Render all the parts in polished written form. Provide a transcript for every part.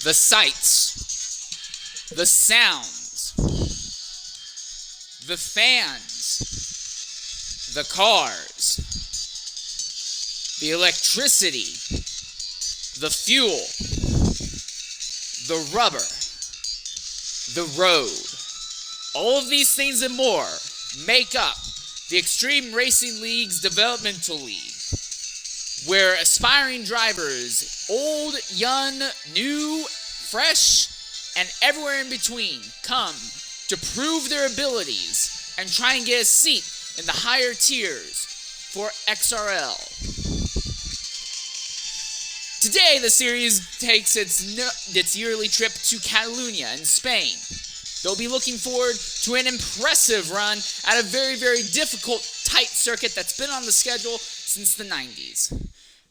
the sights, the sounds, the fans, the cars, the electricity, the fuel, the rubber, the road. All of these things and more make up the Extreme Racing League's Developmental League, where aspiring drivers, old, young, new, fresh, and everywhere in between, come to prove their abilities and try and get a seat in the higher tiers for XRL. Today, the series takes its yearly trip to Catalunya in Spain. They'll be looking forward to an impressive run at a very, very difficult, tight circuit that's been on the schedule since the 90s.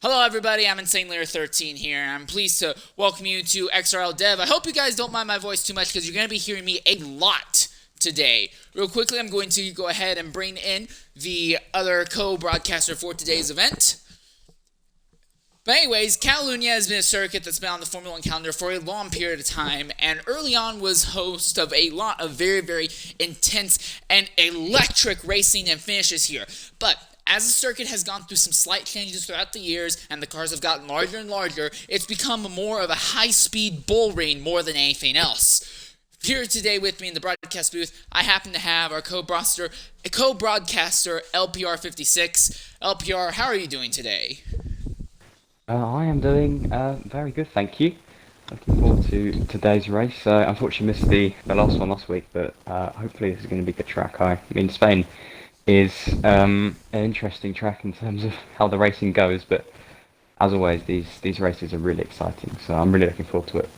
Hello everybody, I'm InsaneLayer13 here, and I'm pleased to welcome you to XRL Dev. I hope you guys don't mind my voice too much because you're going to be hearing me a lot today. Real quickly, I'm going to go ahead and bring in the other co-broadcaster for today's event. But anyways, Catalunya has been a circuit that's been on the Formula 1 calendar for a long period of time, and early on was host of a lot of very, very intense and electric racing and finishes here. But as the circuit has gone through some slight changes throughout the years, and the cars have gotten larger and larger, it's become more of a high-speed bull ring more than anything else. Here today with me in the broadcast booth, I happen to have our co-broadcaster, LPR56. LPR, how are you doing today? I am doing very good, thank you. Looking forward to today's race. Unfortunately missed the last one last week, but hopefully this is going to be a good track. I mean, Spain is an interesting track in terms of how the racing goes, but as always, these races are really exciting, so I'm really looking forward to it.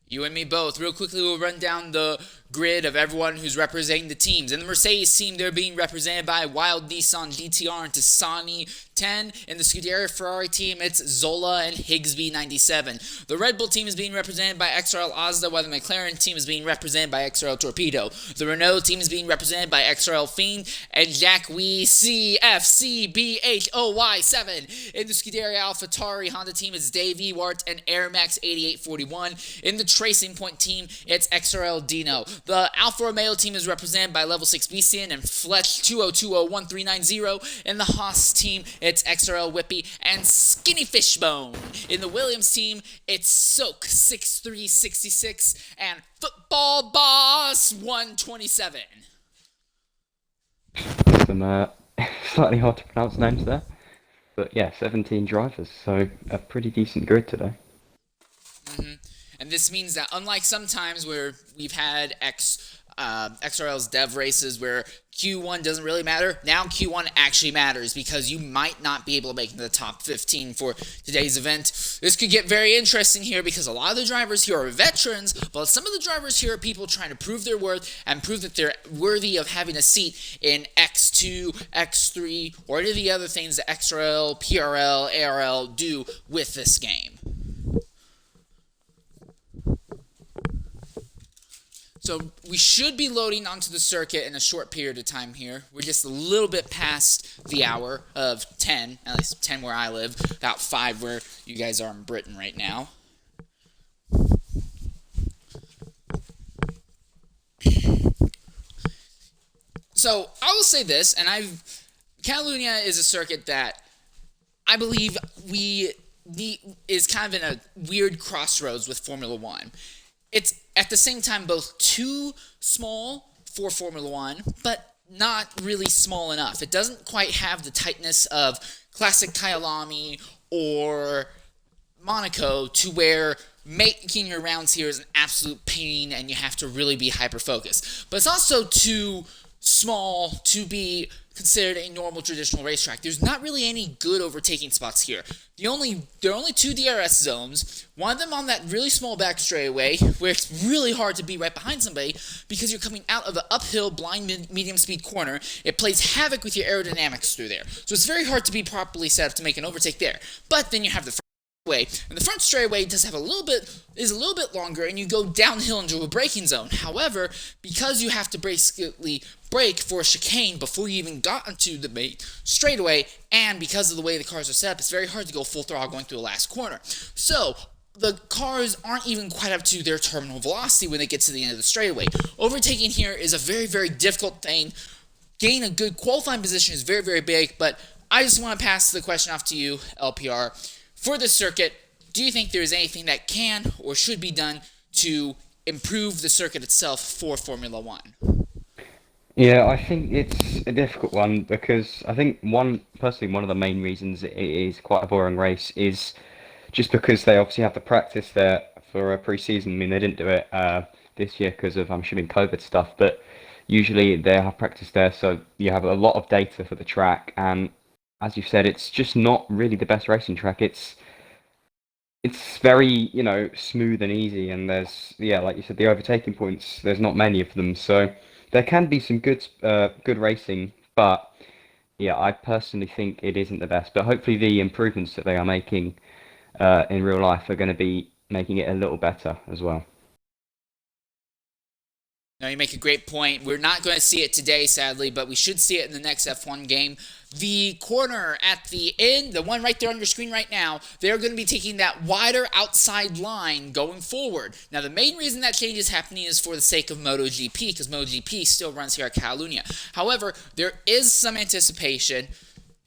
You and me both. Real quickly, we'll run down the grid of everyone who's representing the teams. In the Mercedes team, they're being represented by Wild Nissan GTR and Tassani 10. In the Scuderia Ferrari team, it's Zola and Higsby 97. The Red Bull team is being represented by XRL Asda, while the McLaren team is being represented by XRL Torpedo. The Renault team is being represented by XRL Fiend and Jacques CFCBHOY7. In the Scuderia AlphaTauri Honda team, it's Dave Ewart and Airmax 8841. In the Tracing Point team, it's XRL Dino. The Alfa Romeo team is represented by Level 6 Bestian and Fletch 20201390. In the Haas team, it's XRL Whippy and Skinny Fishbone. In the Williams team, it's Soak 6366 and Football Boss 127. Some slightly hard to pronounce names there, but yeah, 17 drivers, so a pretty decent grid today. And this means that unlike sometimes where we've had XRL's dev races where Q1 doesn't really matter, now Q1 actually matters because you might not be able to make it to the top 15 for today's event. This could get very interesting here because a lot of the drivers here are veterans, but some of the drivers here are people trying to prove their worth and prove that they're worthy of having a seat in X2, X3, or any of the other things that XRL, PRL, ARL do with this game. So we should be loading onto the circuit in a short period of time here. We're just a little bit past the hour of 10, at least 10 where I live, about 5 where you guys are in Britain right now. So I will say this, and Catalunya is a circuit that I believe is kind of in a weird crossroads with Formula 1. It's at the same time both too small for Formula 1, but not really small enough. It doesn't quite have the tightness of classic Kyalami or Monaco to where making your rounds here is an absolute pain and you have to really be hyper-focused. But it's also too small to be considered a normal traditional racetrack. There's not really any good overtaking spots here. There are only 2 DRS zones, one of them on that really small back straightaway, where it's really hard to be right behind somebody because you're coming out of an uphill blind medium speed corner. It plays havoc with your aerodynamics through there. So it's very hard to be properly set up to make an overtake there. But then you have the straightaway, and the front straightaway is a little bit longer, and you go downhill into a braking zone. However, because you have to basically brake for a chicane before you even got into the main straightaway, and because of the way the cars are set up, it's very hard to go full throttle going through the last corner. So the cars aren't even quite up to their terminal velocity when they get to the end of the straightaway. Overtaking here is a very, very difficult thing. Gaining a good qualifying position is very, very big, but I just want to pass the question off to you, LPR. For this circuit, do you think there is anything that can or should be done to improve the circuit itself for Formula One? Yeah, I think it's a difficult one because I think personally, one of the main reasons it is quite a boring race is just because they obviously have the practice there for a pre-season. I mean, they didn't do it this year because of, I'm assuming, COVID stuff, but usually they have practice there, so you have a lot of data for the track. And as you said, it's just not really the best racing track. It's very, smooth and easy, and there's, yeah, like you said, the overtaking points, there's not many of them, so there can be some good racing, but yeah, I personally think it isn't the best. But hopefully the improvements that they are making in real life are going to be making it a little better as well. Now, you make a great point. We're not going to see it today, sadly, but we should see it in the next F1 game. The corner at the end, the one right there on your screen right now, they're going to be taking that wider outside line going forward. Now, the main reason that change is happening is for the sake of MotoGP, because MotoGP still runs here at Catalunya. However, there is some anticipation.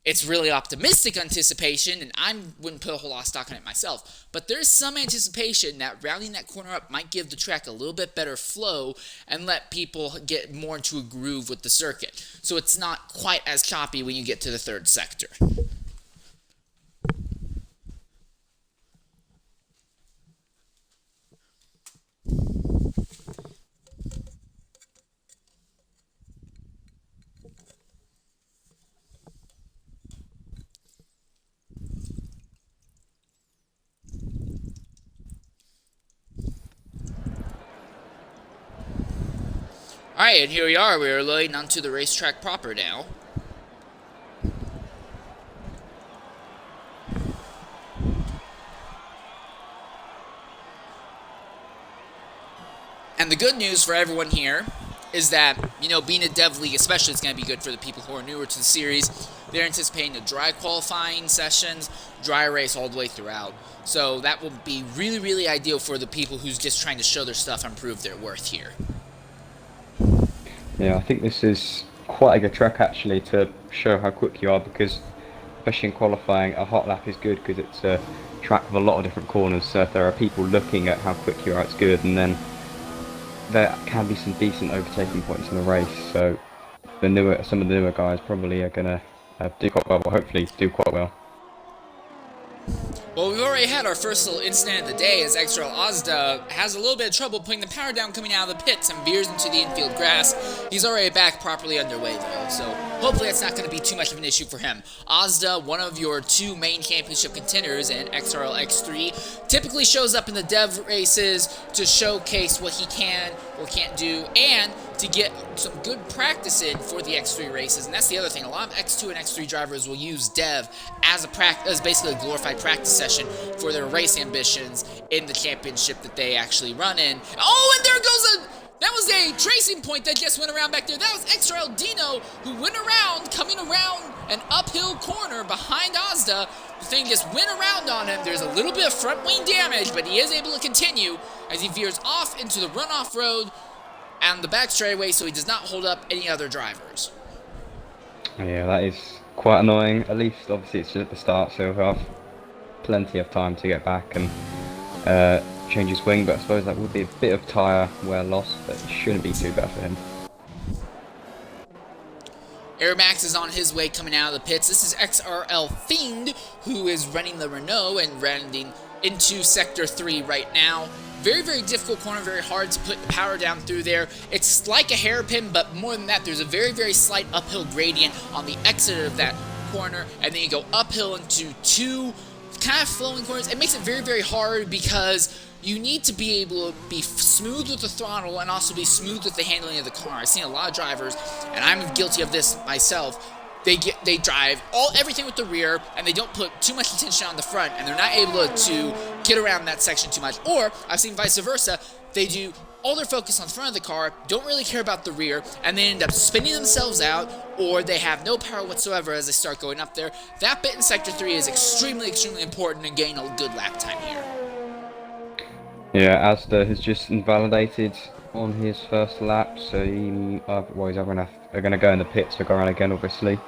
It's really optimistic anticipation, and I wouldn't put a whole lot of stock on it myself. But there's some anticipation that rounding that corner up might give the track a little bit better flow and let people get more into a groove with the circuit. So it's not quite as choppy when you get to the third sector. Alright, and here we are. We are loading onto the racetrack proper now. And the good news for everyone here is that, being a Dev League especially is going to be good for the people who are newer to the series. They're anticipating the dry qualifying sessions, dry race all the way throughout. So that will be really, really ideal for the people who's just trying to show their stuff and prove their worth here. Yeah, I think this is quite a good track actually to show how quick you are, because especially in qualifying, a hot lap is good because it's a track with a lot of different corners, so if there are people looking at how quick you are, it's good, and then there can be some decent overtaking points in the race, so some of the newer guys probably are going to do quite well, or hopefully do quite well. Well, we've already had our first little incident of the day as XRL Ozda has a little bit of trouble putting the power down coming out of the pits and veers into the infield grass. He's already back properly underway though, so hopefully that's not going to be too much of an issue for him. Ozda, one of your two main championship contenders in XRL X3, typically shows up in the dev races to showcase what he can or can't do and to get some good practice in for the X3 races. And that's the other thing. A lot of X2 and X3 drivers will use dev as basically a glorified practice session for their race ambitions in the championship that they actually run in. Oh, and there goes that was a tracing point that just went around back there. That was XRL Dino who went around, coming around an uphill corner behind Ozda. The thing just went around on him. There's a little bit of front wing damage, but he is able to continue as he veers off into the runoff road and the back straightaway, so he does not hold up any other drivers. Yeah, that is quite annoying. At least, obviously, it's just at the start, so he'll have plenty of time to get back and change his wing, but I suppose that would be a bit of tyre wear loss, but it shouldn't be too bad for him. Airmax is on his way coming out of the pits. This is XRL Fiend, who is running the Renault and running into Sector 3 right now. Very, very difficult corner, very hard to put the power down through there. It's like a hairpin, but more than that, there's a very, very slight uphill gradient on the exit of that corner, and then you go uphill into two kind of flowing corners. It makes it very, very hard because you need to be able to be smooth with the throttle and also be smooth with the handling of the car. I've seen a lot of drivers, and I'm guilty of this myself. They drive everything with the rear, and they don't put too much attention on the front, and they're not able to get around that section too much. Or I've seen vice versa. They do all their focus on the front of the car, don't really care about the rear, and they end up spinning themselves out, or they have no power whatsoever as they start going up there. That bit in Sector 3 is extremely, extremely important in getting a good lap time here. Yeah, Asda has just invalidated on his first lap, so well, he's gonna go in the pits to go around again, obviously.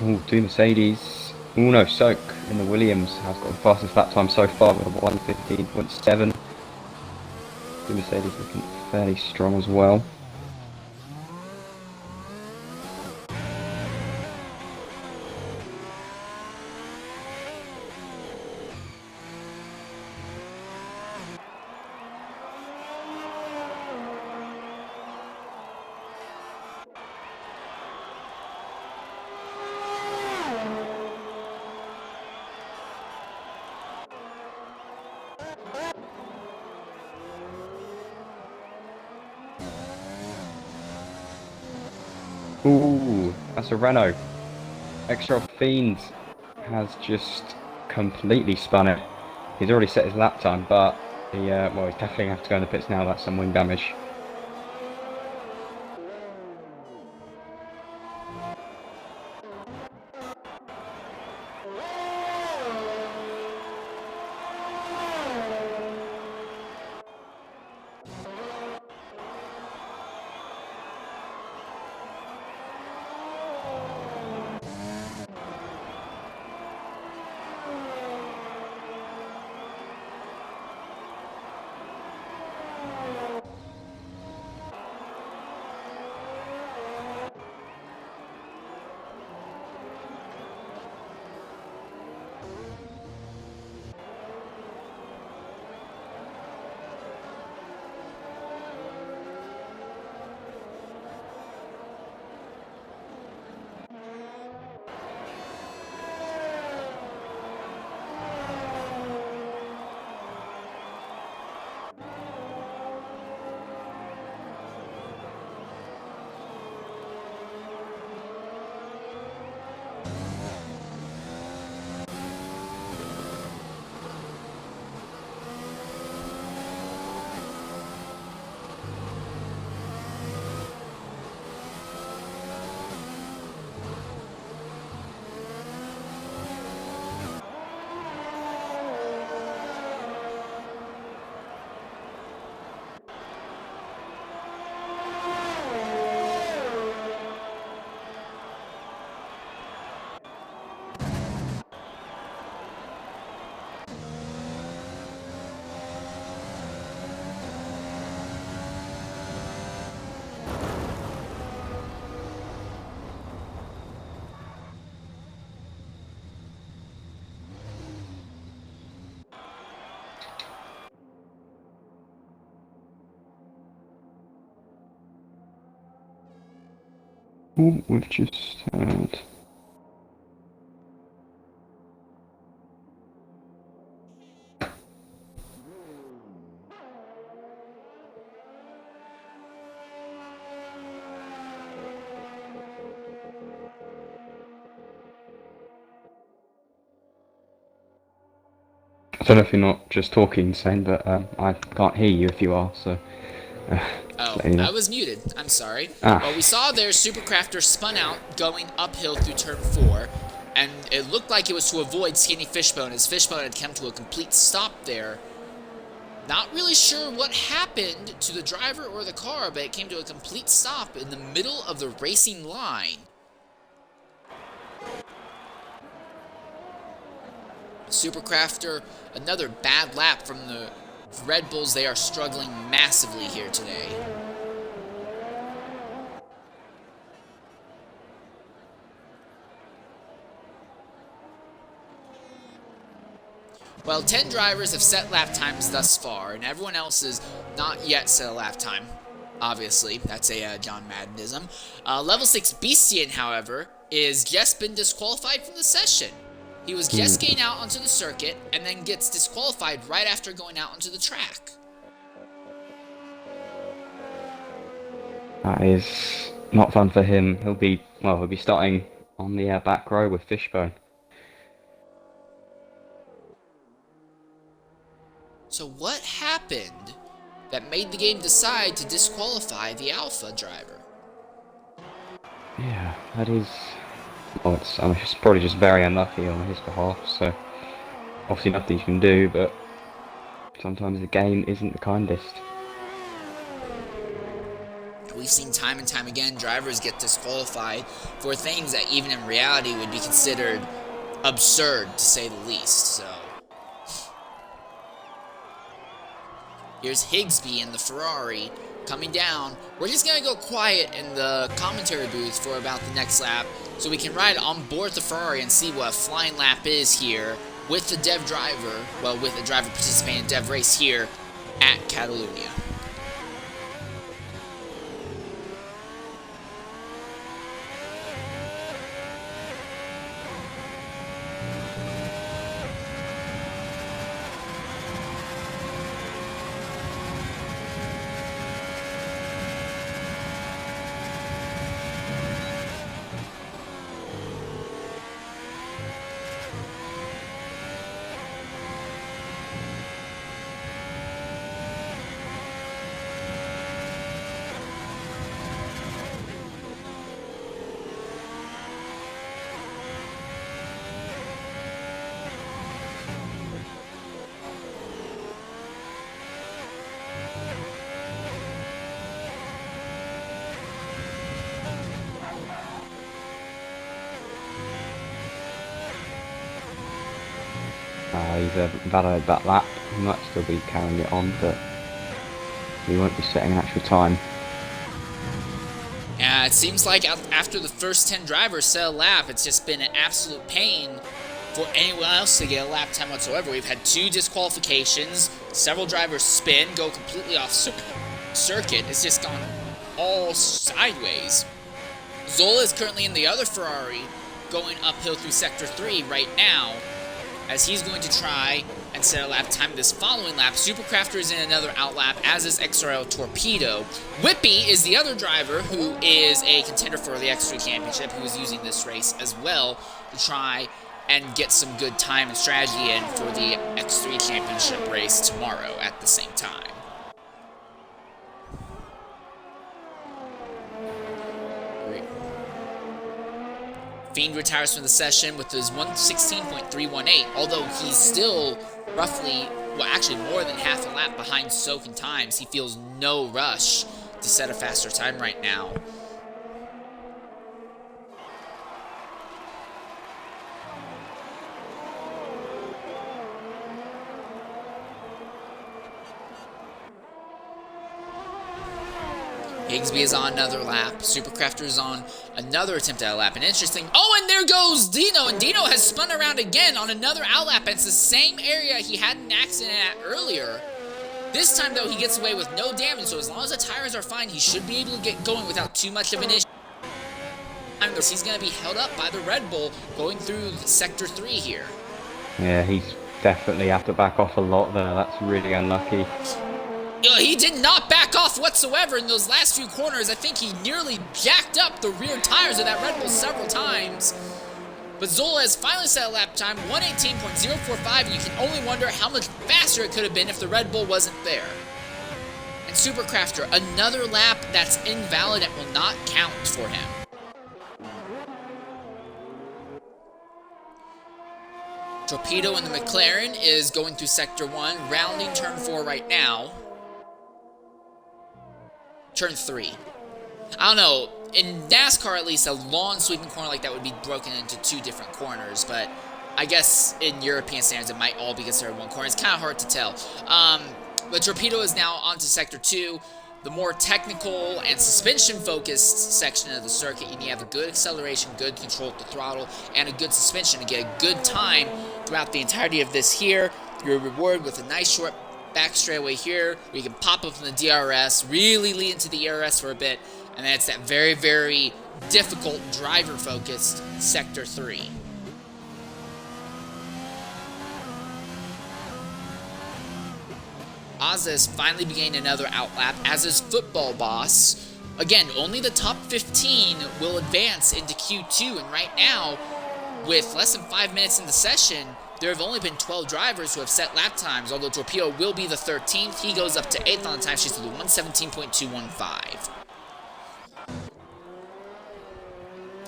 Oh, two Mercedes. Oh no, Soak in the Williams has got the fastest lap time so far with a 1:15.7. Two Mercedes looking fairly strong as well. Ooh, that's a Renault. XRL Fiend has just completely spun it. He's already set his lap time, but well, he's definitely going to have to go in the pits now. That's some wing damage. Ooh, we've just had... I don't know if you're not just talking, Zane, but I can't hear you if you are, so... Oh, you know. I was muted. I'm sorry. Ah. Well, we saw their Supercrafter spun out going uphill through turn 4, and it looked like it was to avoid Skinny Fishbone, as Fishbone had come to a complete stop there. Not really sure what happened to the driver or the car, but it came to a complete stop in the middle of the racing line. Supercrafter, another bad lap from the Red Bulls. They are struggling massively here today. Well, 10 drivers have set lap times thus far, and everyone else has not yet set a lap time. Obviously, that's a John Maddenism. Level 6 Beastian, however, is just been disqualified from the session. He was just getting out onto the circuit and then gets disqualified right after going out onto the track. That is not fun for him. He'll be starting on the back row with Fishbone. So what happened that made the game decide to disqualify the Alpha driver? Yeah, that is... Well, it's probably just very unlucky on his behalf, so... Obviously nothing you can do, but... Sometimes the game isn't the kindest. We've seen time and time again drivers get disqualified for things that even in reality would be considered absurd, to say the least, so... Here's Higsby in the Ferrari coming down. We're just going to go quiet in the commentary booth for about the next lap so we can ride on board the Ferrari and see what a flying lap is here with the dev driver, well, with a driver participating in dev race here at Catalunya. He's validated that lap. He might still be carrying it on, but he won't be setting an actual time. Yeah, it seems like after the first 10 drivers set a lap, it's just been an absolute pain for anyone else to get a lap time whatsoever. We've had 2 disqualifications, several drivers spin, go completely off circuit. It's just gone all sideways. Zola is currently in the other Ferrari, going uphill through Sector 3 right now, as he's going to try and set a lap time this following lap. Supercrafter is in another outlap, as is XRL Torpedo. Whippy is the other driver who is a contender for the X3 Championship, who is using this race as well to try and get some good time and strategy in for the X3 Championship race tomorrow at the same time. Fiend retires from the session with his 116.318, although he's still roughly, well, actually more than half a lap behind Soak in times. He feels no rush to set a faster time right now. Higsby is on another lap. Supercrafter is on another attempt at a lap. And interesting. Oh, and there goes Dino. And Dino has spun around again on another outlap. It's the same area he had an accident at earlier. This time, though, he gets away with no damage. So as long as the tires are fine, he should be able to get going without too much of an issue. He's going to be held up by the Red Bull going through Sector 3 here. Yeah, he's definitely have to back off a lot there. That's really unlucky. He did not back off whatsoever in those last few corners. I think he nearly jacked up the rear tires of that Red Bull several times. But Zola has finally set a lap time, 118.045, and you can only wonder how much faster it could have been if the Red Bull wasn't there. And Supercrafter, another lap that's invalid and will not count for him. Torpedo in the McLaren is going through Sector 1, rounding Turn 4 right now. Turn 3. I don't know, in NASCAR at least, a long sweeping corner like that would be broken into 2 different corners, but I guess in European standards it might all be considered one corner. It's kind of hard to tell. But Torpedo is now onto Sector 2, the more technical and suspension-focused section of the circuit. You need to have a good acceleration, good control at the throttle, and a good suspension to get a good time throughout the entirety of this here. You're rewarded with a nice short back straightaway here. We can pop up from the DRS, really lead into the ERS for a bit, and then it's that very, very difficult driver-focused Sector 3. Ozza is finally beginning another outlap, as is Football Boss. Again, only the top 15 will advance into Q2, and right now, with less than 5 minutes in the session, there have only been 12 drivers who have set lap times, although Torpedo will be the 13th. He goes up to 8th on the timesheet with a 117.215.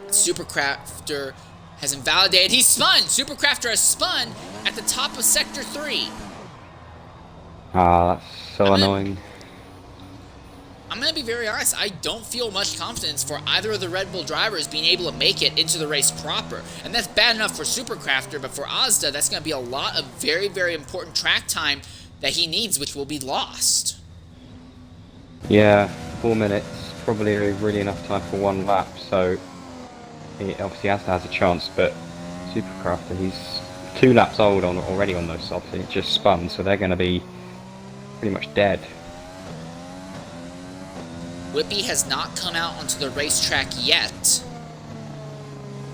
Supercrafter has invalidated. He spun! Supercrafter has spun at the top of Sector 3. Ah, that's so annoying. I'm going to be very honest, I don't feel much confidence for either of the Red Bull drivers being able to make it into the race proper. And that's bad enough for Supercrafter, but for Ozda, that's going to be a lot of very, very important track time that he needs, which will be lost. Yeah, 4 minutes, probably really enough time for one lap, so he obviously has a chance, but Supercrafter, he's 2 laps old already on those softs, and it just spun, so they're going to be pretty much dead. Whippy has not come out onto the racetrack yet.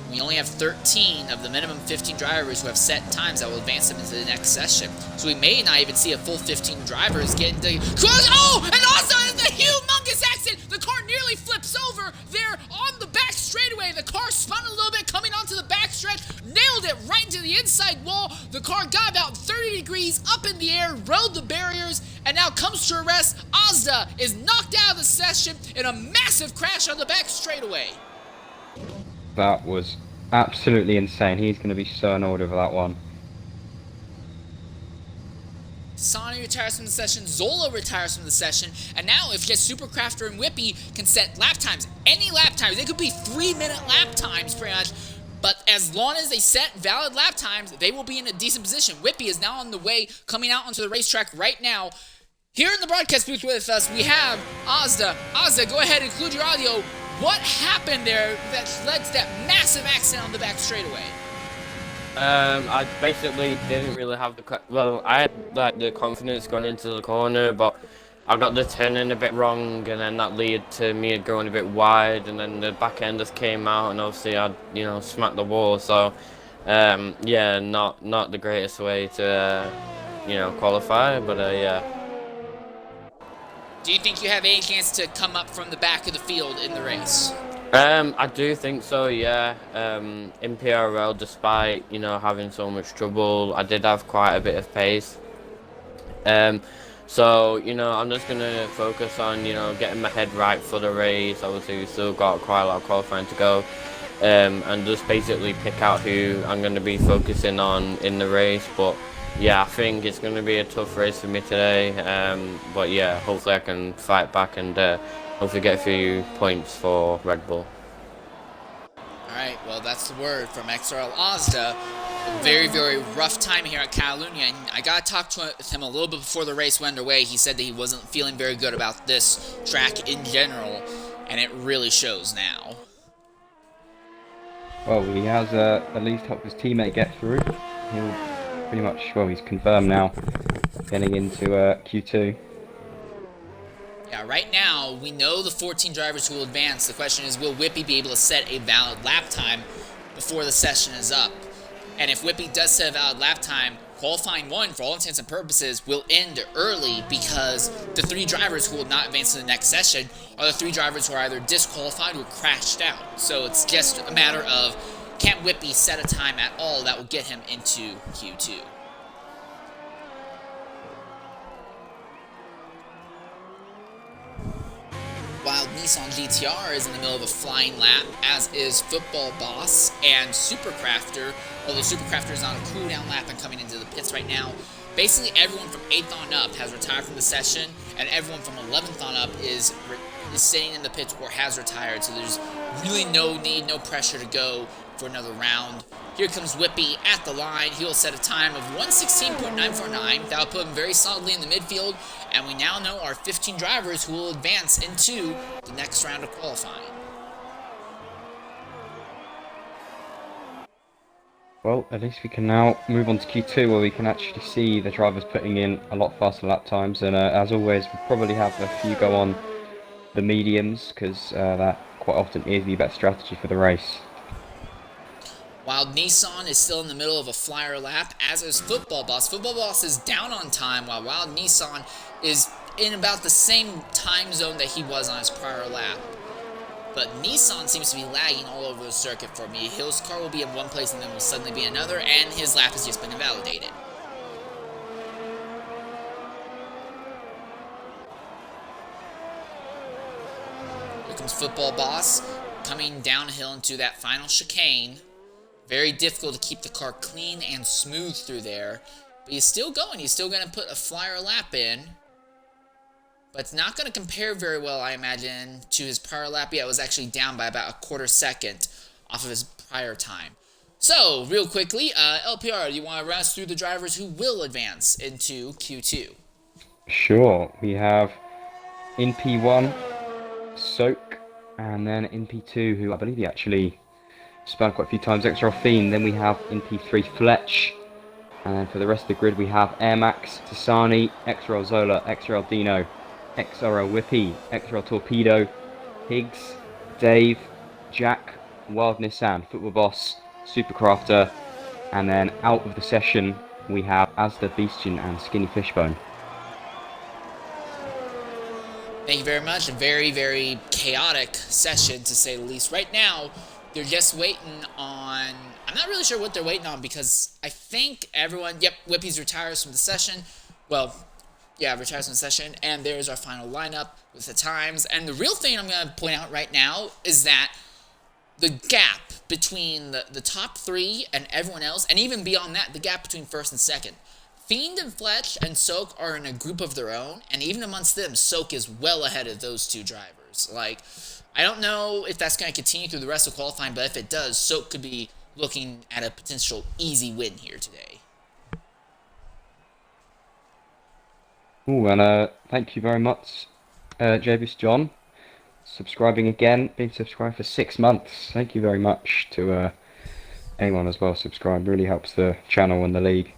We only have 13 of the minimum 15 drivers who have set times that will advance them into the next session. So we may not even see a full 15 drivers get into... Oh! And also it's a humongous accident! The car nearly flips over there on the back straightaway. The car spun a little bit coming onto the back stretch, nailed it right into the inside wall. The car got about 30 degrees up in the air, rode the barriers, and now comes to a rest. Ozda is knocked out of the session in a massive crash on the back straightaway. That was absolutely insane. He's going to be so annoyed over that one. Sonny retires from the session, Zola retires from the session, and now if just Supercrafter and Whippy can set lap times, any lap times, they could be 3-minute lap times pretty much, but as long as they set valid lap times, they will be in a decent position. Whippy is now on the way, coming out onto the racetrack right now. Here in the broadcast booth with us, we have Ozda. Ozda, go ahead and include your audio. What happened there that led to that massive accident on the back straightaway? I basically didn't really have I had like the confidence going into the corner, but I got the turning a bit wrong, and then that led to me going a bit wide, and then the back end just came out, and obviously I, smacked the wall. So, yeah, not the greatest way to, qualify, but yeah. Do you think you have any chance to come up from the back of the field in the race? I do think so, yeah. In PRL, despite, having so much trouble, I did have quite a bit of pace. So, I'm just going to focus on, getting my head right for the race. Obviously, we've still got quite a lot of qualifying to go. And just basically pick out who I'm going to be focusing on in the race. But yeah, I think it's going to be a tough race for me today. But yeah, hopefully I can fight back and hopefully get a few points for Red Bull. Alright, well that's the word from XRL Ozda. A very, very rough time here at Catalunya, and I got to talk to him a little bit before the race went underway. He said that he wasn't feeling very good about this track in general, and it really shows now. Well, he has at least helped his teammate get through. He'll pretty much, well, he's confirmed now, getting into Q2. Yeah, right now, we know the 14 drivers who will advance. The question is, will Whippy be able to set a valid lap time before the session is up? And if Whippy does set a valid lap time, qualifying 1, for all intents and purposes, will end early because the 3 drivers who will not advance to the next session are the 3 drivers who are either disqualified or crashed out. So it's just a matter of, can Whippy set a time at all that will get him into Q2? While Nissan GTR is in the middle of a flying lap, as is Football Boss and Supercrafter, although Supercrafter is on a cooldown lap and coming into the pits right now. Basically, everyone from 8th on up has retired from the session, and everyone from 11th on up is sitting in the pits or has retired, so there's really no need, no pressure to go for another round. Here comes Whippy at the line. He will set a time of 1:16.949. That will put him very solidly in the midfield, and we now know our 15 drivers who will advance into the next round of qualifying. Well, at least we can now move on to Q2 where we can actually see the drivers putting in a lot faster lap times. And as always, we'll probably have a few go on the mediums because that quite often is the best strategy for the race. While Nissan is still in the middle of a flyer lap, as is Football Boss. Football Boss is down on time, while Wild Nissan is in about the same time zone that he was on his prior lap. But Nissan seems to be lagging all over the circuit for me. Hill's car will be in one place and then will suddenly be another, and his lap has just been invalidated. Here comes Football Boss coming downhill into that final chicane. Very difficult to keep the car clean and smooth through there. But he's still going. He's still going to put a flyer lap in. But it's not going to compare very well, I imagine, to his prior lap. Yeah, it was actually down by about a quarter second off of his prior time. So, real quickly, LPR, do you want to run us through the drivers who will advance into Q2? Sure, we have in P1, Soak, and then in P2, who I believe he actually spun quite a few times, XRL Fiend. Then we have in P3, Fletch. And then for the rest of the grid, we have Air Max, Tasani, XRL Zola, XRL Dino, XRL Whippy, XRL Torpedo, Higgs, Dave, Jack, Wild Nissan, Football Boss, Supercrafter, and then out of the session we have Asda Beastian and Skinny Fishbone. Thank you very much. A very, very chaotic session, to say the least. Right now, they're just waiting on... I'm not really sure what they're waiting on because I think everyone... Yep, Whippy's retires from the session. Well, yeah, retires from the session. And there's our final lineup with the times. And the real thing I'm going to point out right now is that the gap between the top three and everyone else, and even beyond that, the gap between first and second. Fiend and Fletch and Soak are in a group of their own, and even amongst them, Soak is well ahead of those two drivers. Like, I don't know if that's going to continue through the rest of qualifying, but if it does, Soak could be looking at a potential easy win here today. Ooh, and thank you very much, Javis John, subscribing again, been subscribed for 6 months. Thank you very much to anyone as well subscribe, really helps the channel and the league.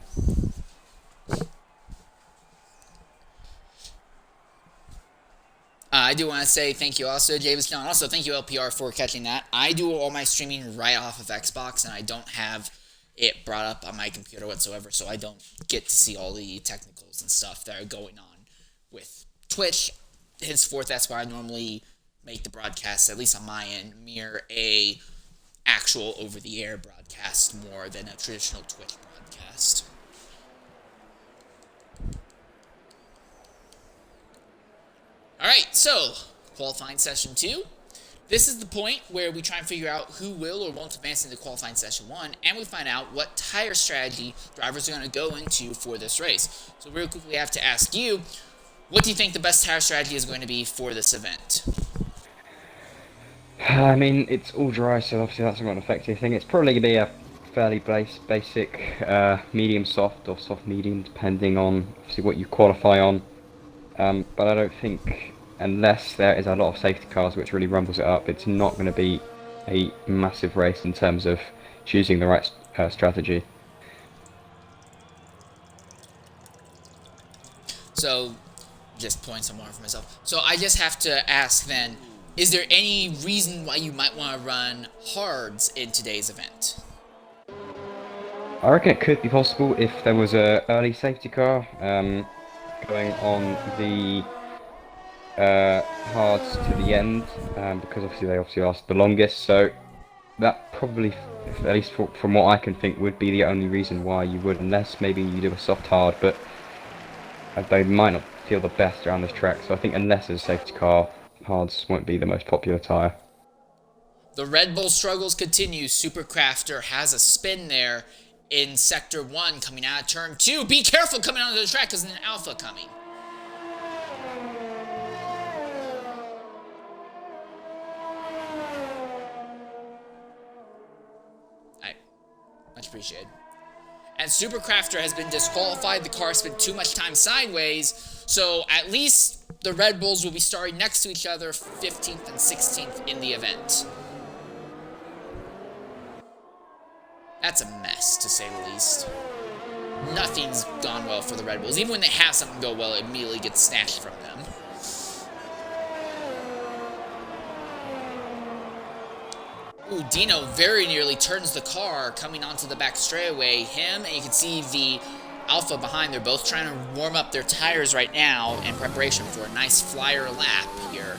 I do want to say thank you also, Javis John. Also, thank you, LPR, for catching that. I do all my streaming right off of Xbox, and I don't have it brought up on my computer whatsoever, so I don't get to see all the technicals and stuff that are going on with Twitch. Henceforth, that's why I normally make the broadcast, at least on my end, mirror a actual over-the-air broadcast more than a traditional Twitch broadcast. Alright, so, qualifying session 2. This is the point where we try and figure out who will or won't advance into qualifying session 1, and we find out what tire strategy drivers are going to go into for this race. So real quickly, I have to ask you, what do you think the best tire strategy is going to be for this event? I mean, it's all dry, so obviously that's not going to affect anything. It's probably going to be a fairly basic medium soft or soft medium, depending on obviously what you qualify on. But I don't think, unless there is a lot of safety cars which really rumbles it up, it's not going to be a massive race in terms of choosing the right strategy. So, just pulling some more for myself. So I just have to ask then, is there any reason why you might want to run hards in today's event? I reckon it could be possible if there was a early safety car going on the hards to the end, because obviously they last the longest, so that probably, at least from what I can think, would be the only reason why you would, unless maybe you do a soft hard, but they might not feel the best around this track, so I think unless there's a safety car, hards won't be the most popular tyre. The Red Bull struggles continue. Supercrafter has a spin there in Sector 1 coming out of Turn 2. Be careful coming onto the track because there's an Alpha coming. Alright. Much appreciated. And Supercrafter has been disqualified. The car spent too much time sideways. So at least the Red Bulls will be starting next to each other 15th and 16th in the event. That's a mess, to say the least. Nothing's gone well for the Red Bulls. Even when they have something go well, it immediately gets snatched from them. Ooh, Dino very nearly turns the car coming onto the back straightaway. Him, and you can see the Alpha behind. They're both trying to warm up their tires right now in preparation for a nice flyer lap here.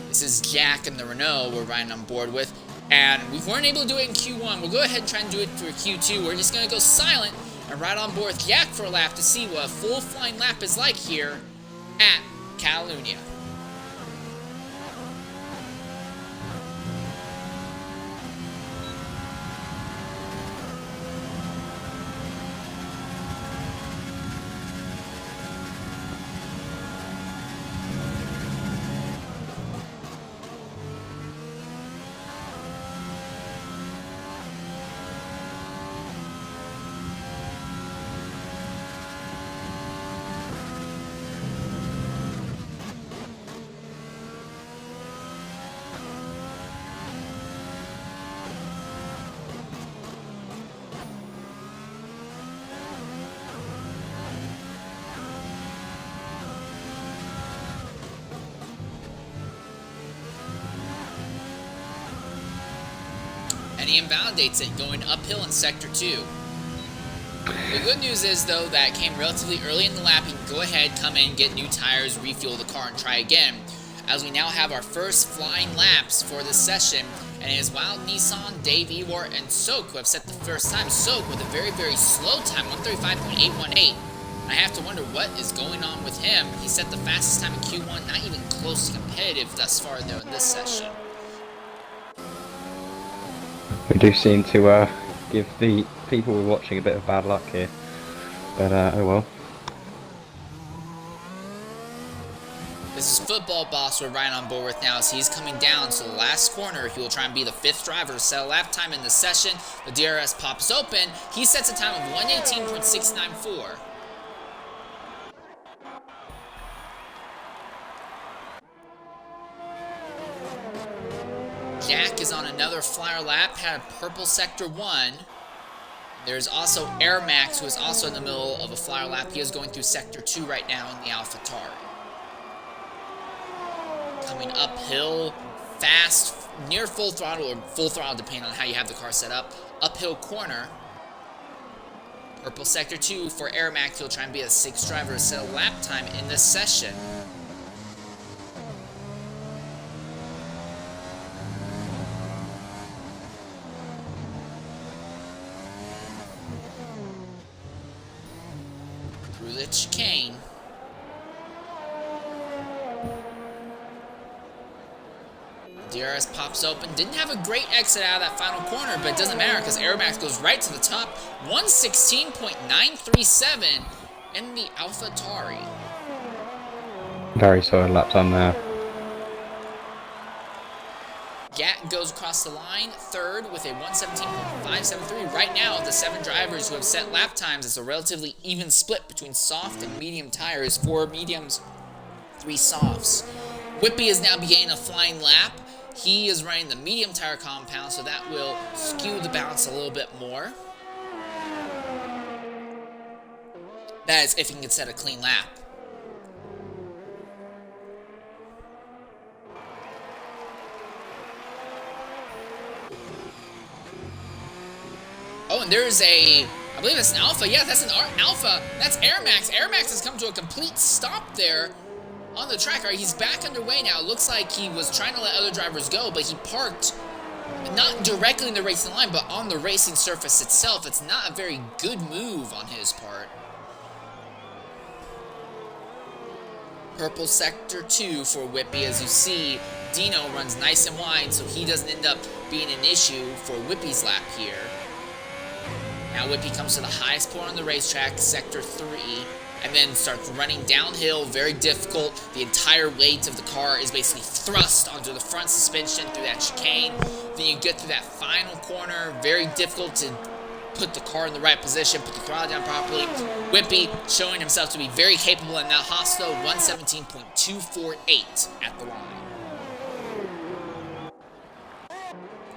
This is Jack and the Renault we're riding on board with. And we weren't able to do it in Q1. We'll go ahead and try and do it for Q2. We're just going to go silent and ride on board with Yak for a lap to see what a full flying lap is like here at Catalunya. And he invalidates it, going uphill in Sector 2. The good news is, though, that it came relatively early in the lap. He can go ahead, come in, get new tires, refuel the car, and try again. As we now have our first flying laps for this session, and it is Wild Nissan, Dave Ewart, and Soak who have set the first time. Soak with a very, very slow time, 135.818. And I have to wonder what is going on with him. He set the fastest time in Q1, not even close to competitive thus far, though, in this session. We do seem to give the people we're watching a bit of bad luck here, but oh well. This is Football Boss we're riding on board with now as he's coming down to the last corner. He will try and be the 5th driver to set a lap time in the session. The DRS pops open. He sets a time of 1:18.694. Jack is on another flyer lap, had a purple Sector 1. There's also Air Max, who is also in the middle of a flyer lap. He is going through Sector 2 right now in the AlphaTauri. Coming uphill, fast, near full throttle, or full throttle depending on how you have the car set up. Uphill corner. Purple Sector 2 for Air Max. He'll try and be a 6th driver to set a lap time in this session. Through the chicane. DRS pops open. Didn't have a great exit out of that final corner, but it doesn't matter because Aeromax goes right to the top. 1:16.937 in the AlphaTauri. Very solid lap time there. Gat goes across the line, 3rd with a 1:17.573. Right now, of the 7 drivers who have set lap times, it's a relatively even split between soft and medium tires. 4 mediums, 3 softs. Whippy is now beginning a flying lap. He is running the medium tire compound, so that will skew the balance a little bit more. That is if he can set a clean lap. Oh, and there's I believe it's an Alpha. Yeah, that's an Alpha. That's Air Max. Air Max has come to a complete stop there on the track. All right, he's back underway now. It looks like he was trying to let other drivers go, but he parked not directly in the racing line, but on the racing surface itself. It's not a very good move on his part. Purple Sector 2 for Whippy. As you see, Dino runs nice and wide, so he doesn't end up being an issue for Whippy's lap here. Now Whippy comes to the highest point on the racetrack, Sector 3, and then starts running downhill, very difficult. The entire weight of the car is basically thrust onto the front suspension through that chicane. Then you get through that final corner, very difficult to put the car in the right position, put the throttle down properly. Whippy showing himself to be very capable in that hostile 1:17.248 at the line.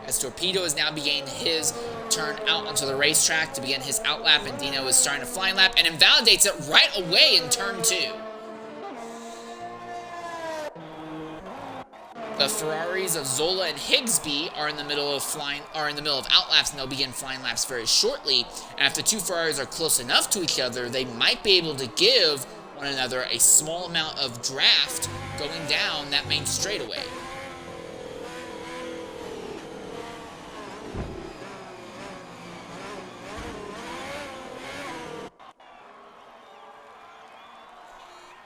as Torpedo is now beginning his turn out onto the racetrack to begin his out lap, and Dino is starting a flying lap and invalidates it right away in turn 2. The Ferraris of Zola and Higsby are in the middle of out laps, and they'll begin flying laps very shortly. And if the two Ferraris are close enough to each other, they might be able to give one another a small amount of draft going down that main straightaway.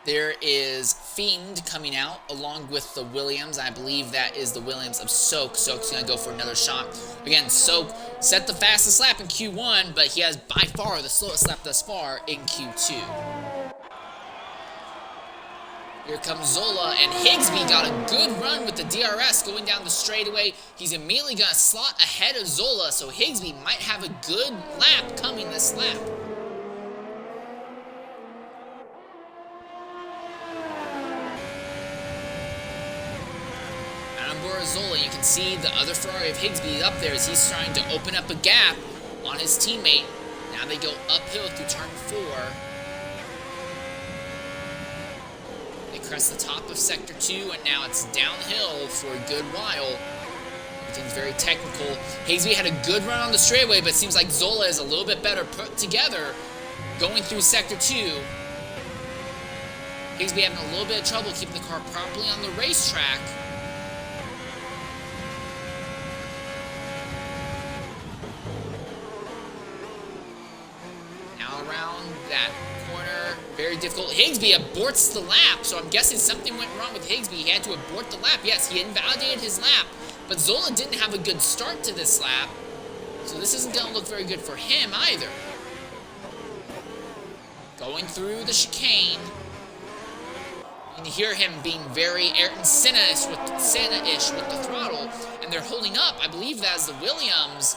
There is Fiend coming out along with the Williams. I believe that is the Williams of Soak. Soak's going to go for another shot. Again, Soak set the fastest lap in Q1, but he has by far the slowest lap thus far in Q2. Here comes Zola, and Higsby got a good run with the DRS going down the straightaway. He's immediately going to slot ahead of Zola, so Higsby might have a good lap coming this lap. Zola, you can see the other Ferrari of Higsby up there as he's trying to open up a gap on his teammate. Now they go uphill through turn 4. They crest the top of sector 2, and now it's downhill for a good while. Everything's very technical. Higsby had a good run on the straightaway, but it seems like Zola is a little bit better put together going through sector 2. Higsby having a little bit of trouble keeping the car properly on the racetrack. Very difficult. Higsby aborts the lap, so I'm guessing something went wrong with Higsby. He had to abort the lap. Yes, he invalidated his lap, but Zola didn't have a good start to this lap, so this isn't going to look very good for him either. Going through the chicane. You can hear him being very Ayrton Senna-ish with the throttle, and they're holding up. I believe that is the Williams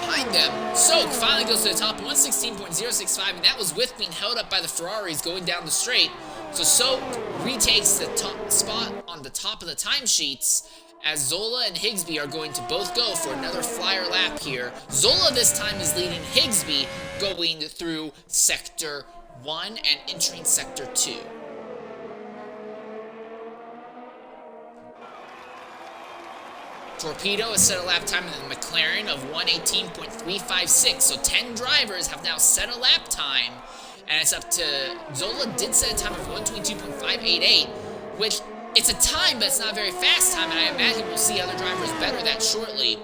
behind them. Soak finally goes to the top, 116.065, and that was with being held up by the Ferraris going down the straight. So Soak retakes the top spot on the top of the timesheets as Zola and Higsby are going to both go for another flyer lap here. Zola this time is leading Higsby going through Sector 1 and entering Sector 2. Torpedo has set a lap time in the McLaren of 118.356, so 10 drivers have now set a lap time, and it's up to, Zola did set a time of 122.588, which, it's a time, but it's not a very fast time, and I imagine we'll see other drivers better that shortly.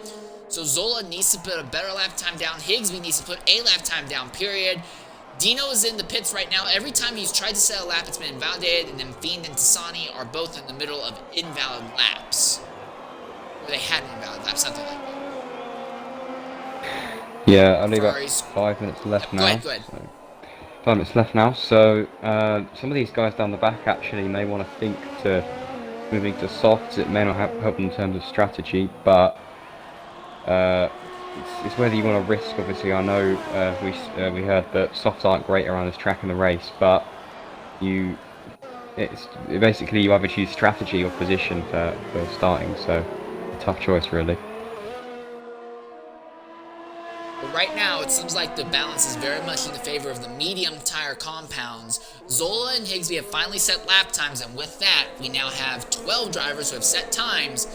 So Zola needs to put a better lap time down, Higsby needs to put a lap time down, period. Dino is in the pits right now. Every time he's tried to set a lap, it's been invalidated, and then Fiend and Tassani are both in the middle of invalid laps. They had an invalid lap, something like that. Yeah, only got Ferraris. 5 minutes left now. Go ahead. So 5 minutes left now, so some of these guys down the back actually may want to think to moving to softs. It may not help them in terms of strategy, but it's whether you want to risk. Obviously, I know we heard that softs aren't great around this track in the race, but basically you either choose strategy or position for starting. So a tough choice, really. But right now, it seems like the balance is very much in the favor of the medium tire compounds. Zola and Higsby have finally set lap times, and with that, we now have 12 drivers who have set times.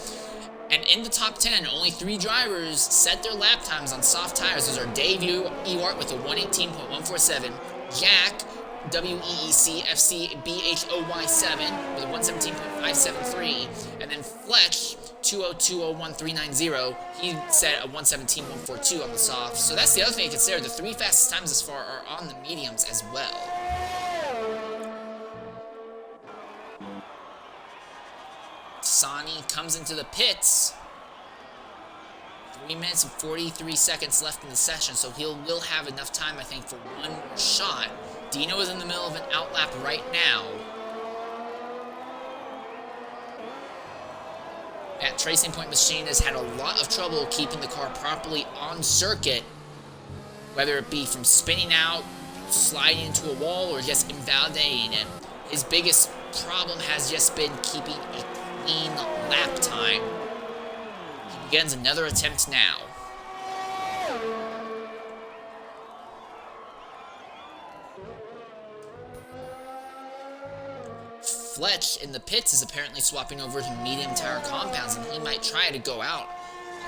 And in the top 10, only 3 drivers set their lap times on soft tires. Those are Dave Ewart with a 118.147, Jack, WEEC FC BHOY7 with a 117.573, and then Fletch 20201.390. He set a 117.142 on the soft. So that's the other thing to consider. The 3 fastest times thus far are on the mediums as well. Sani comes into the pits. 3 minutes and 43 seconds left in the session, so will have enough time, I think, for one more shot. Dino is in the middle of an outlap right now. That Tracing Point machine has had a lot of trouble keeping the car properly on circuit, whether it be from spinning out, sliding into a wall, or just invalidating it. His biggest problem has just been keeping a clean lap time. Begins another attempt now. Fletch in the pits is apparently swapping over to medium tire compounds, and he might try to go out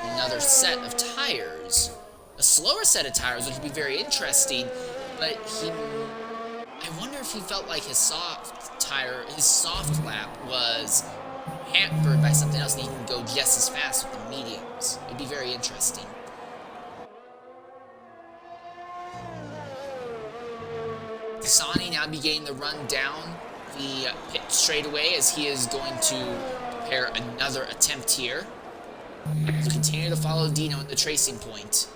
on another set of tires. A slower set of tires, which would be very interesting, but I wonder if he felt like his soft lap was hampered by something else and he can go just as fast with the mediums. It'd be very interesting. Tasani now beginning the run down the pit straightaway as he is going to prepare another attempt here. To continue to follow Dino in the tracing point.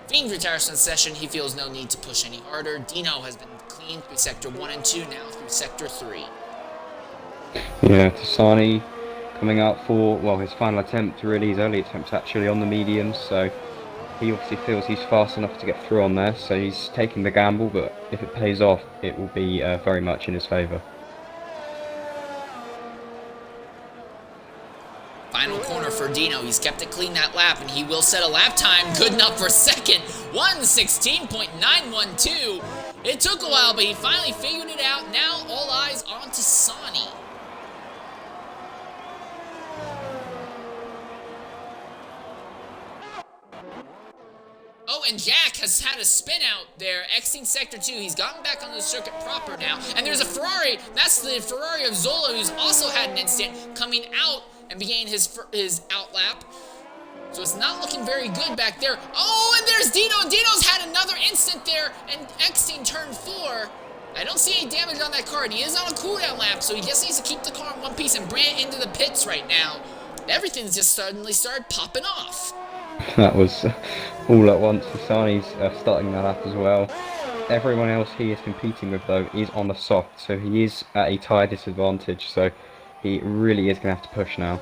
Fiend retires from the session. He feels no need to push any harder. Dino has been clean through Sector 1 and 2, now through Sector 3. Yeah, Tasani coming out for, well, his final attempt, really his early attempt actually on the mediums, so he obviously feels he's fast enough to get through on there, so he's taking the gamble, but if it pays off, it will be very much in his favour. Final corner for Dino. He's kept it clean that lap, and he will set a lap time good enough for second. 1:16.912. It took a while, but he finally figured it out. Now all eyes on to Sani. Oh, and Jack has had a spin out there, exiting Sector 2. He's gotten back on the circuit proper now. And there's a Ferrari. That's the Ferrari of Zola, who's also had an incident coming out and began his out lap. So it's not looking very good back there. Oh, and there's Dino. And Dino's had another incident there and exiting turn 4. I don't see any damage on that car. And he is on a cooldown lap, so he just needs to keep the car in one piece and bring it into the pits right now. Everything's just suddenly started popping off. That was all at once. Sani's starting that lap as well. Everyone else he is competing with, though, is on the soft, so he is at a tyre disadvantage, so he really is going to have to push now.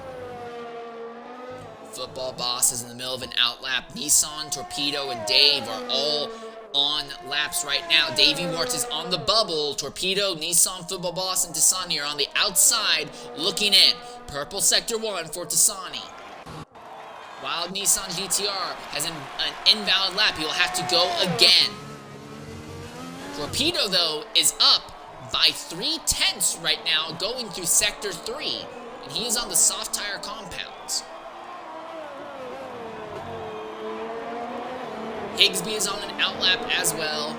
Football Boss is in the middle of an out lap. Nissan, Torpedo, and Dave are all on laps right now. Davey Wart is on the bubble. Torpedo, Nissan, Football Boss, and Tasani are on the outside looking in. Purple Sector 1 for Tasani. While Nissan GTR has an invalid lap, he will have to go again. Torpedo, though, is up by 3/10 right now, going through Sector 3, and he is on the soft tire compounds. Higsby is on an out lap as well.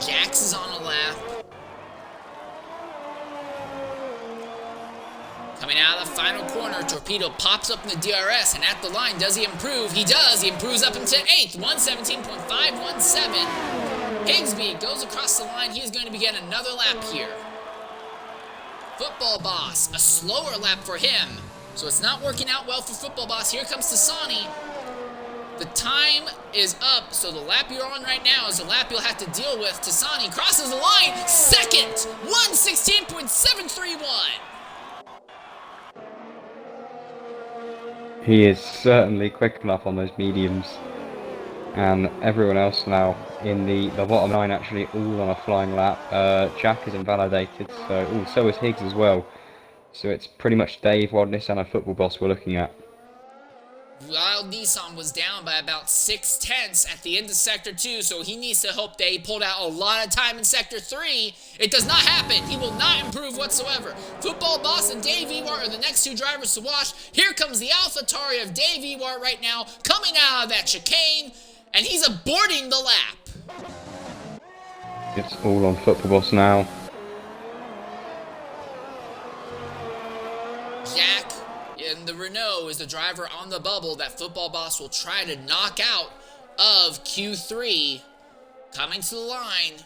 Jax is on a lap. Coming out of the final corner, Torpedo pops up in the DRS, and at the line, does he improve? He does. He improves up into 8th, 1:17.517. Higsby goes across the line. He is going to begin another lap here. Football Boss, a slower lap for him. So it's not working out well for Football Boss. Here comes Tasani. The time is up, so the lap you're on right now is the lap you'll have to deal with. Tasani crosses the line, second, 1:16.731. He is certainly quick enough on those mediums. And everyone else now in the bottom 9 actually all on a flying lap. Jack is invalidated, so is Higgs as well. So it's pretty much Dave, Wild Nissan and Football Boss we're looking at. Wild Nissan was down by about 6/10 at the end of Sector 2, so he needs to hope that he pulled out a lot of time in Sector 3. It does not happen. He will not improve whatsoever. Football Boss and Dave Ewart are the next two drivers to watch. Here comes the AlphaTauri of Dave Ewart right now, coming out of that chicane, and he's aborting the lap. It's all on Football Boss now. Jack in the Renault is the driver on the bubble that Football Boss will try to knock out of Q3. Coming to the line.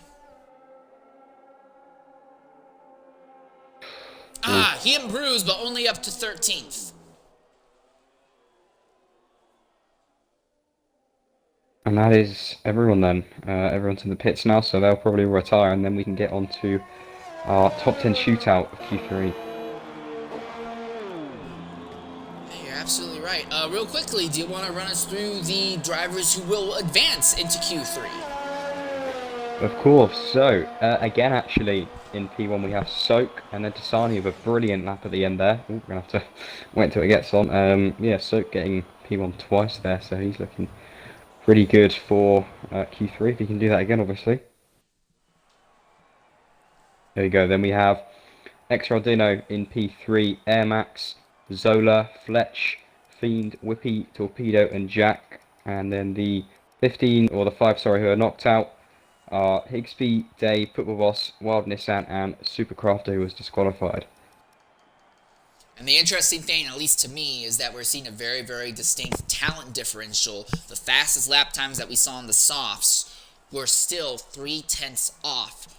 He improves, but only up to 13th. And that is everyone then. Everyone's in the pits now, so they'll probably retire, and then we can get on to our top 10 shootout of Q3. You're absolutely right. Real quickly, do you want to run us through the drivers who will advance into Q3? Of course. So, again, actually, in P1 we have Soak and then Tasani with a brilliant lap at the end there. Ooh, we're going to have to wait until it gets on. Yeah, Soak getting P1 twice there, so he's looking pretty good for Q3 if he can do that again, obviously. There we go. Then we have XRL Dino in P3, Air Max, Zola, Fletch, Fiend, Whippy, Torpedo, and Jack. And then the 15, or the 5, sorry, who are knocked out are Higsby, Dave, Football Boss, Wild Nissan, and Supercrafter, who was disqualified. And the interesting thing, at least to me, is that we're seeing a very, very distinct talent differential. The fastest lap times that we saw on the softs were still 3/10 off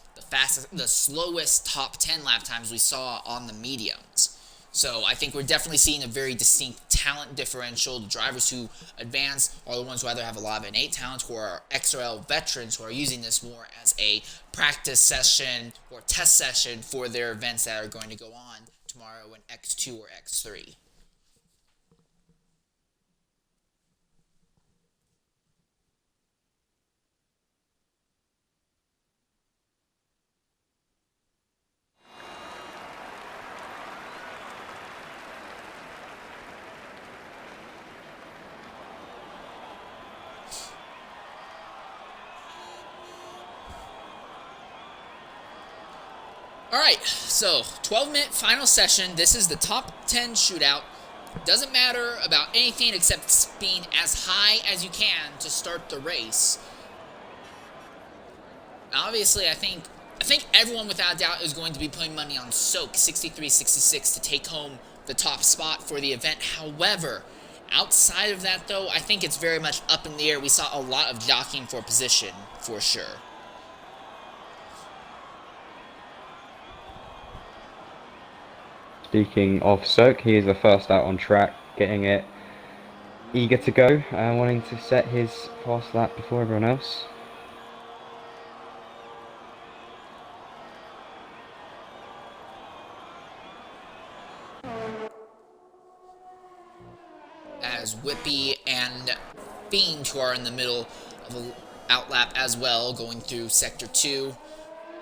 the slowest top 10 lap times we saw on the mediums. So I think we're definitely seeing a very distinct talent differential. The drivers who advance are the ones who either have a lot of innate talent, who are XRL veterans, who are using this more as a practice session or test session for their events that are going to go on tomorrow in X2 or X3. Alright, so 12-minute final session. This is the top 10 shootout. Doesn't matter about anything except being as high as you can to start the race. Obviously, I think everyone without doubt is going to be putting money on Soak 63-66 to take home the top spot for the event. However, outside of that though, I think it's very much up in the air. We saw a lot of jockeying for position, for sure. Speaking of Soak, he is the first out on track, getting it eager to go, wanting to set his fast lap before everyone else. As Whippy and Fiend, who are in the middle of an outlap as well, going through Sector 2.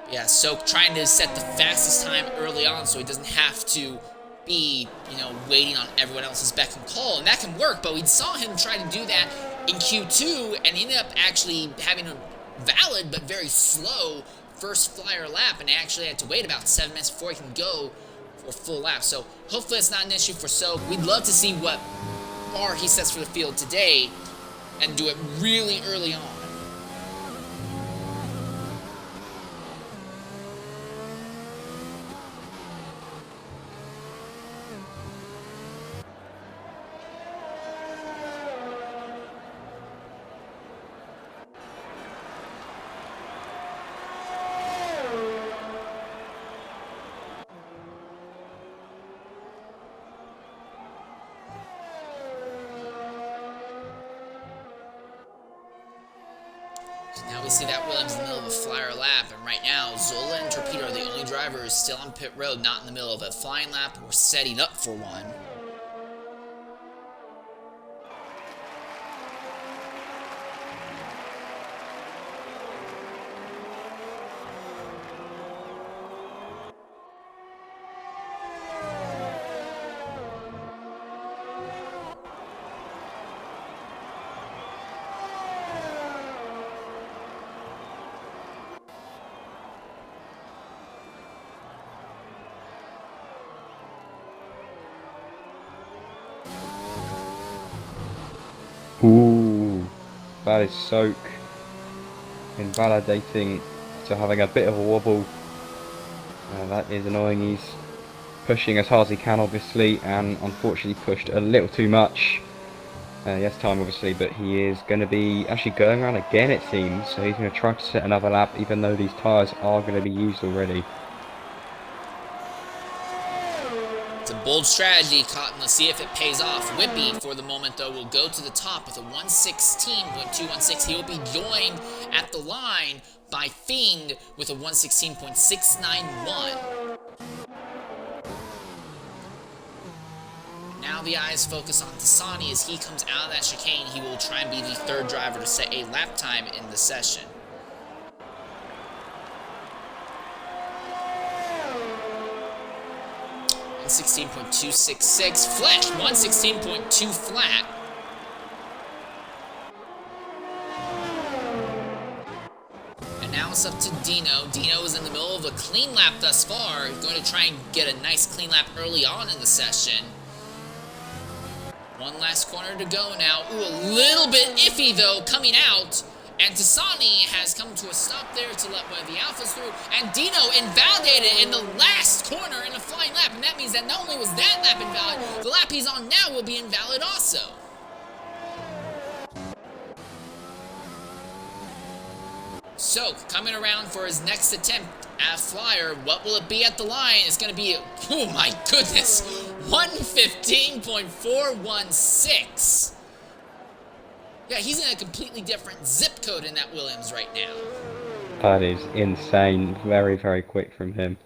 Yeah, Soak trying to set the fastest time early on so he doesn't have to be, waiting on everyone else's beck and call. And that can work, but we saw him try to do that in Q2, and he ended up actually having a valid but very slow first flyer lap, and actually had to wait about 7 minutes before he can go for a full lap. So hopefully it's not an issue for Soak. We'd love to see what bar he sets for the field today and do it really early on. Now we see that Williams in the middle of a flyer lap, and right now Zola and Torpedo are the only drivers still on pit road, not in the middle of a flying lap or setting up for one. Ooh, that is Soak invalidating to having a bit of a wobble. That is annoying. He's pushing as hard as he can, obviously, and unfortunately pushed a little too much. He has time, obviously, but he is going to be actually going around again, it seems. So he's going to try to set another lap, even though these tyres are going to be used already. It's a bold strategy, Cotton. Let's see if it pays off. Whippy, for the moment, though, will go to the top with a 116.216. He will be joined at the line by Fiend with a 116.691. Now the eyes focus on Tasani as he comes out of that chicane. He will try and be the third driver to set a lap time in the session. 116.266. Fletch, 116.2 flat. bounce up to Dino. Dino is in the middle of a clean lap thus far. Going to try and get a nice clean lap early on in the session. One last corner to go now. Ooh, a little bit iffy though coming out. And Tasani has come to a stop there to let one of the Alphas through. And Dino invalidated in the last corner in a flying lap. And that means that not only was that lap invalid, the lap he's on now will be invalid also. So, coming around for his next attempt at Flyer, what will it be at the line? It's going to be, oh my goodness, 115.416. Yeah, he's in a completely different zip code in that Williams right now. That is insane. Very, very quick from him.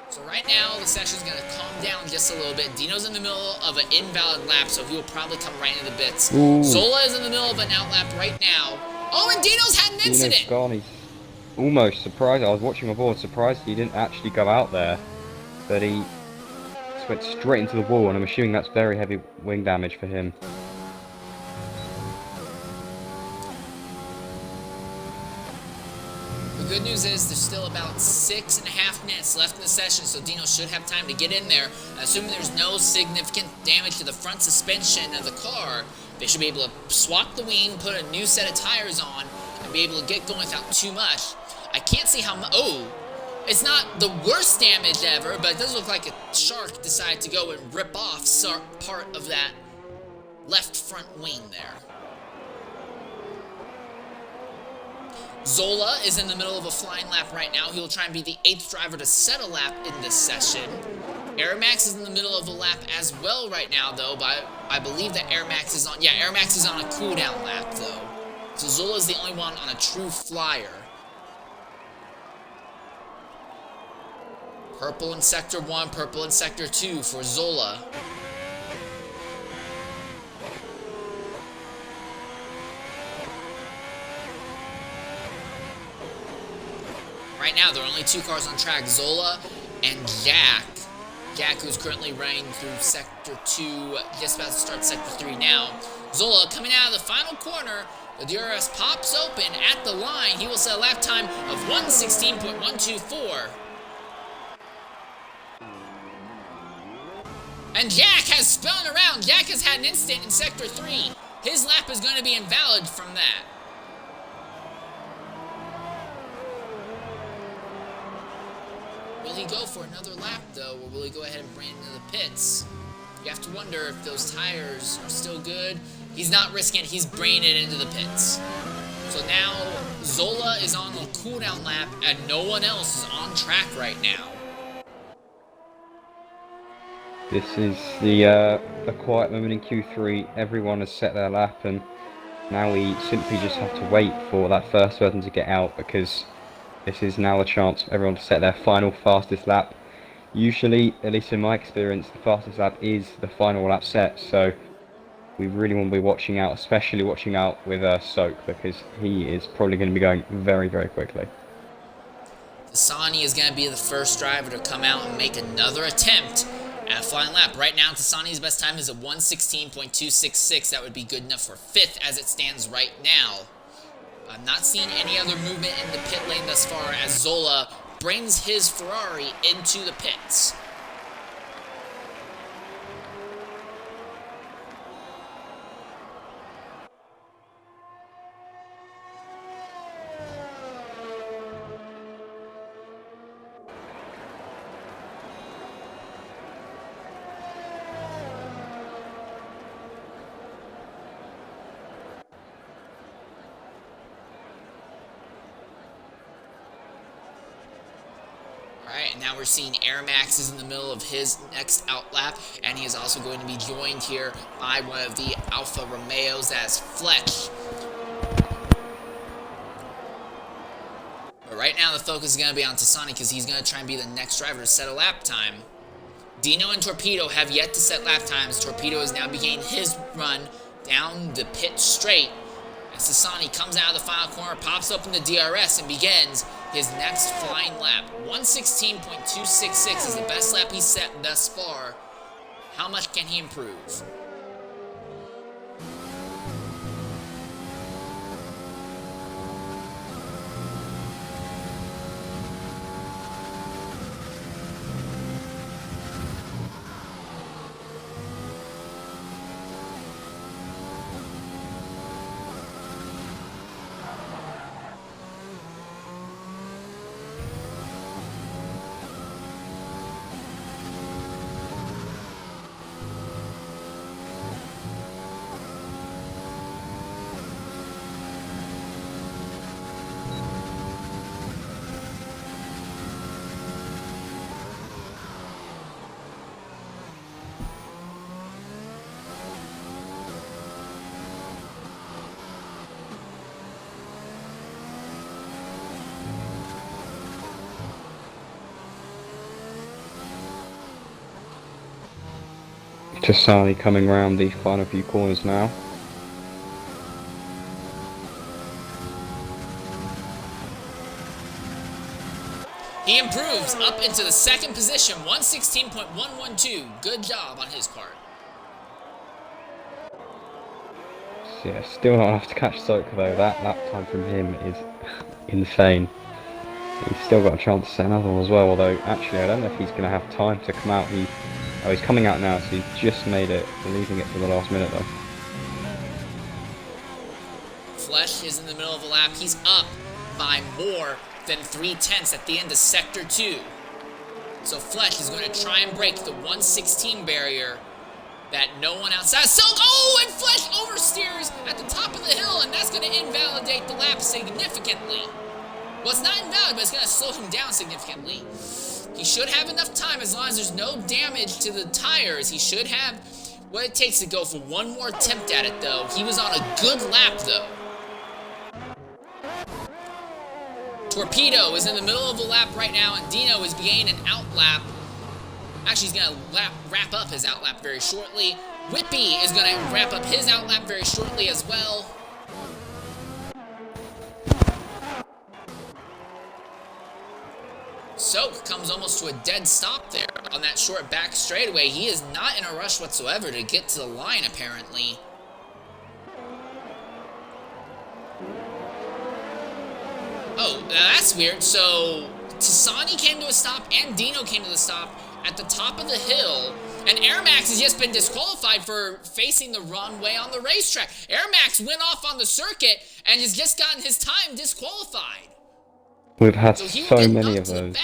So right now, the session's going to calm down just a little bit. Dino's in the middle of an invalid lap, so he will probably come right into the bits. Ooh. Zola is in the middle of an out lap right now. Oh, and Dino's had an incident! Dino's gone. He's almost surprised. I was watching my board, surprised he didn't actually go out there. But he just went straight into the wall, and I'm assuming that's very heavy wing damage for him. The good news is there's still about 6.5 minutes left in the session, so Dino should have time to get in there. Assuming there's no significant damage to the front suspension of the car, they should be able to swap the wing, put a new set of tires on, and be able to get going without too much. I can't see how much. Oh, it's not the worst damage ever, but it does look like a shark decided to go and rip off part of that left front wing there. Zola is in the middle of a flying lap right now. He will try and be the 8th driver to set a lap in this session. Airmax is in the middle of a lap as well right now, though, but I believe that Airmax is on... Yeah, Airmax is on a cooldown lap, though. So Zola is the only one on a true flyer. Purple in Sector 1, purple in Sector 2 for Zola. Right now, there are only 2 cars on track, Zola and Jack. Jack, who's currently running through Sector 2, just about to start Sector 3 now. Zola coming out of the final corner. The DRS pops open at the line. He will set a lap time of 1:16.124. And Jack has spun around. Jack has had an incident in Sector 3. His lap is going to be invalid from that. Will he go for another lap, though, or will he go ahead and bring it into the pits? You have to wonder if those tires are still good. He's not risking it. He's bringing it into the pits. So now Zola is on a cooldown lap, and no one else is on track right now. This is the quiet moment in Q3. Everyone has set their lap, and now we simply just have to wait for that first person to get out, because this is now a chance for everyone to set their final fastest lap. Usually, at least in my experience, the fastest lap is the final lap set, so we really want to be watching out, especially watching out with Soak, because he is probably going to be going very, very quickly. Tasani is going to be the first driver to come out and make another attempt at a flying lap. Right now, Tasani's best time is a 1:16.266. That would be good enough for 5th as it stands right now. I'm not seeing any other movement in the pit lane thus far as Zola brings his Ferrari into the pits. And now we're seeing Airmax is in the middle of his next out lap, and he is also going to be joined here by one of the Alfa Romeos, as Fletch. But right now the focus is going to be on Tasani, because he's going to try and be the next driver to set a lap time. Dino and Torpedo have yet to set lap times. Torpedo is now beginning his run down the pit straight. As Tasani comes out of the final corner, pops open the DRS, and begins his next flying lap. 1:16.266 is the best lap he's set thus far. How much can he improve? Tassani coming round the final few corners now. He improves up into the second position, 116.112. Good job on his part. Yeah, still not enough to catch Soak though. That lap time from him is insane. He's still got a chance to set another one as well, although actually I don't know if he's going to have time to come out. He's coming out now, so he's just made it, leaving it for the last minute though. Flesh is in the middle of the lap. He's up by more than 3/10 at the end of Sector 2. So Flesh is going to try and break the 116 barrier that no one outside. And Flesh oversteers at the top of the hill, and that's going to invalidate the lap significantly. Well, it's not invalid, but it's going to slow him down significantly. He should have enough time as long as there's no damage to the tires. He should have what it takes to go for one more attempt at it, though. He was on a good lap, though. Torpedo is in the middle of the lap right now, and Dino is gaining an out lap. Actually, he's going to wrap up his out lap very shortly. Whippy is going to wrap up his out lap very shortly as well. Soak comes almost to a dead stop there on that short back straightaway. He is not in a rush whatsoever to get to the line, apparently. Oh, that's weird. So, Tassani came to a stop and Dino came to the stop at the top of the hill. And Airmax has just been disqualified for facing the wrong way on the racetrack. Airmax went off on the circuit and has just gotten his time disqualified. We've had so many of those.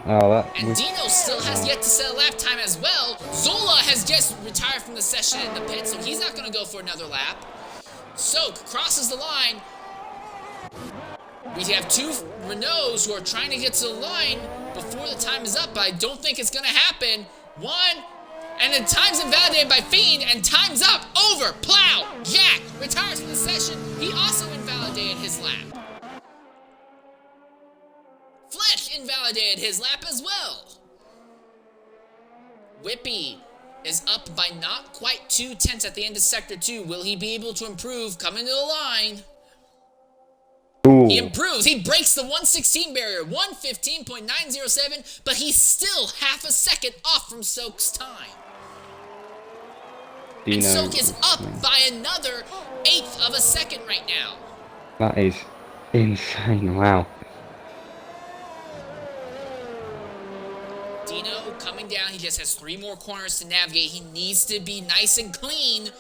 And Dino still has yet to set a lap time as well. Zola has just retired from the session in the pit, so he's not going to go for another lap. Soak crosses the line. We have two Renaults who are trying to get to the line before the time is up, but I don't think it's going to happen. One, and then time's invalidated by Fiend, and time's up. Over. Plow. Jack retires from the session. He also invalidated his lap. Fletch invalidated his lap as well. Whippy is up by not quite 2/10 at the end of Sector 2. Will he be able to improve coming to the line? Ooh. He improves. He breaks the 116 barrier, 115.907, but he's still half a second off from Soak's time. And Soak is up by another 1/8 of a second right now. That is insane, wow. Dino coming down. He just has 3 more corners to navigate. He needs to be nice and clean.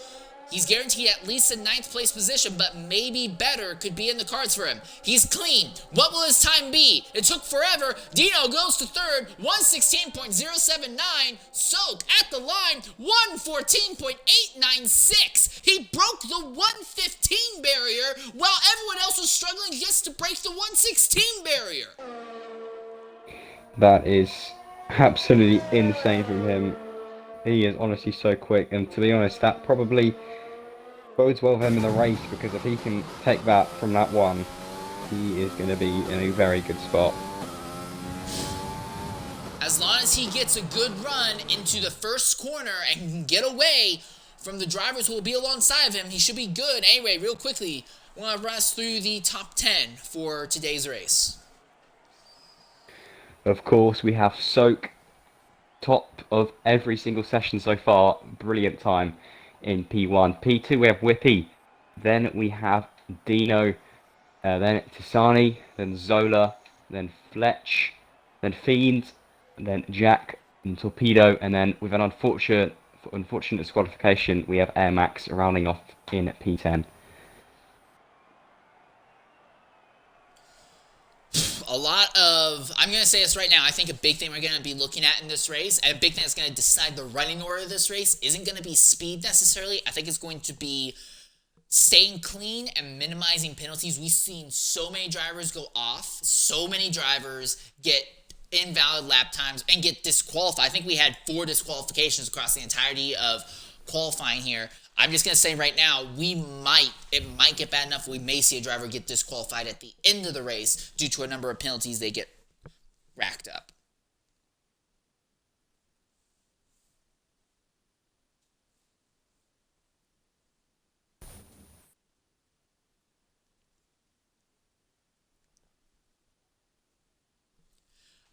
He's guaranteed at least a 9th place position, but maybe better could be in the cards for him. He's clean. What will his time be? It took forever. Dino goes to 3rd, 116.079. Soak at the line, 114.896. He broke the 115 barrier while everyone else was struggling just to break the 116 barrier. That is absolutely insane from him. He is honestly so quick, and to be honest, that probably bodes well for him in the race, because if he can take that from that one, he is going to be in a very good spot. As long as he gets a good run into the first corner and can get away from the drivers who will be alongside of him, he should be good. Anyway, real quickly, I want to run us through the top 10 for today's race. Of course, we have Soak, top of every single session so far. Brilliant time in P1. P2 we have Whippy, then we have Dino, then Tassani, then Zola, then Fletch, then Fiend, then Jack and Torpedo, and then with an unfortunate disqualification we have Air Max rounding off in P10. I'm going to say this right now, I think a big thing we're going to be looking at in this race, and a big thing that's going to decide the running order of this race, isn't going to be speed necessarily. I think it's going to be staying clean and minimizing penalties. We've seen so many drivers go off, so many drivers get invalid lap times and get disqualified. I think we had 4 disqualifications across the entirety of qualifying here. I'm just going to say right now, it might get bad enough. We may see a driver get disqualified at the end of the race due to a number of penalties they get racked up.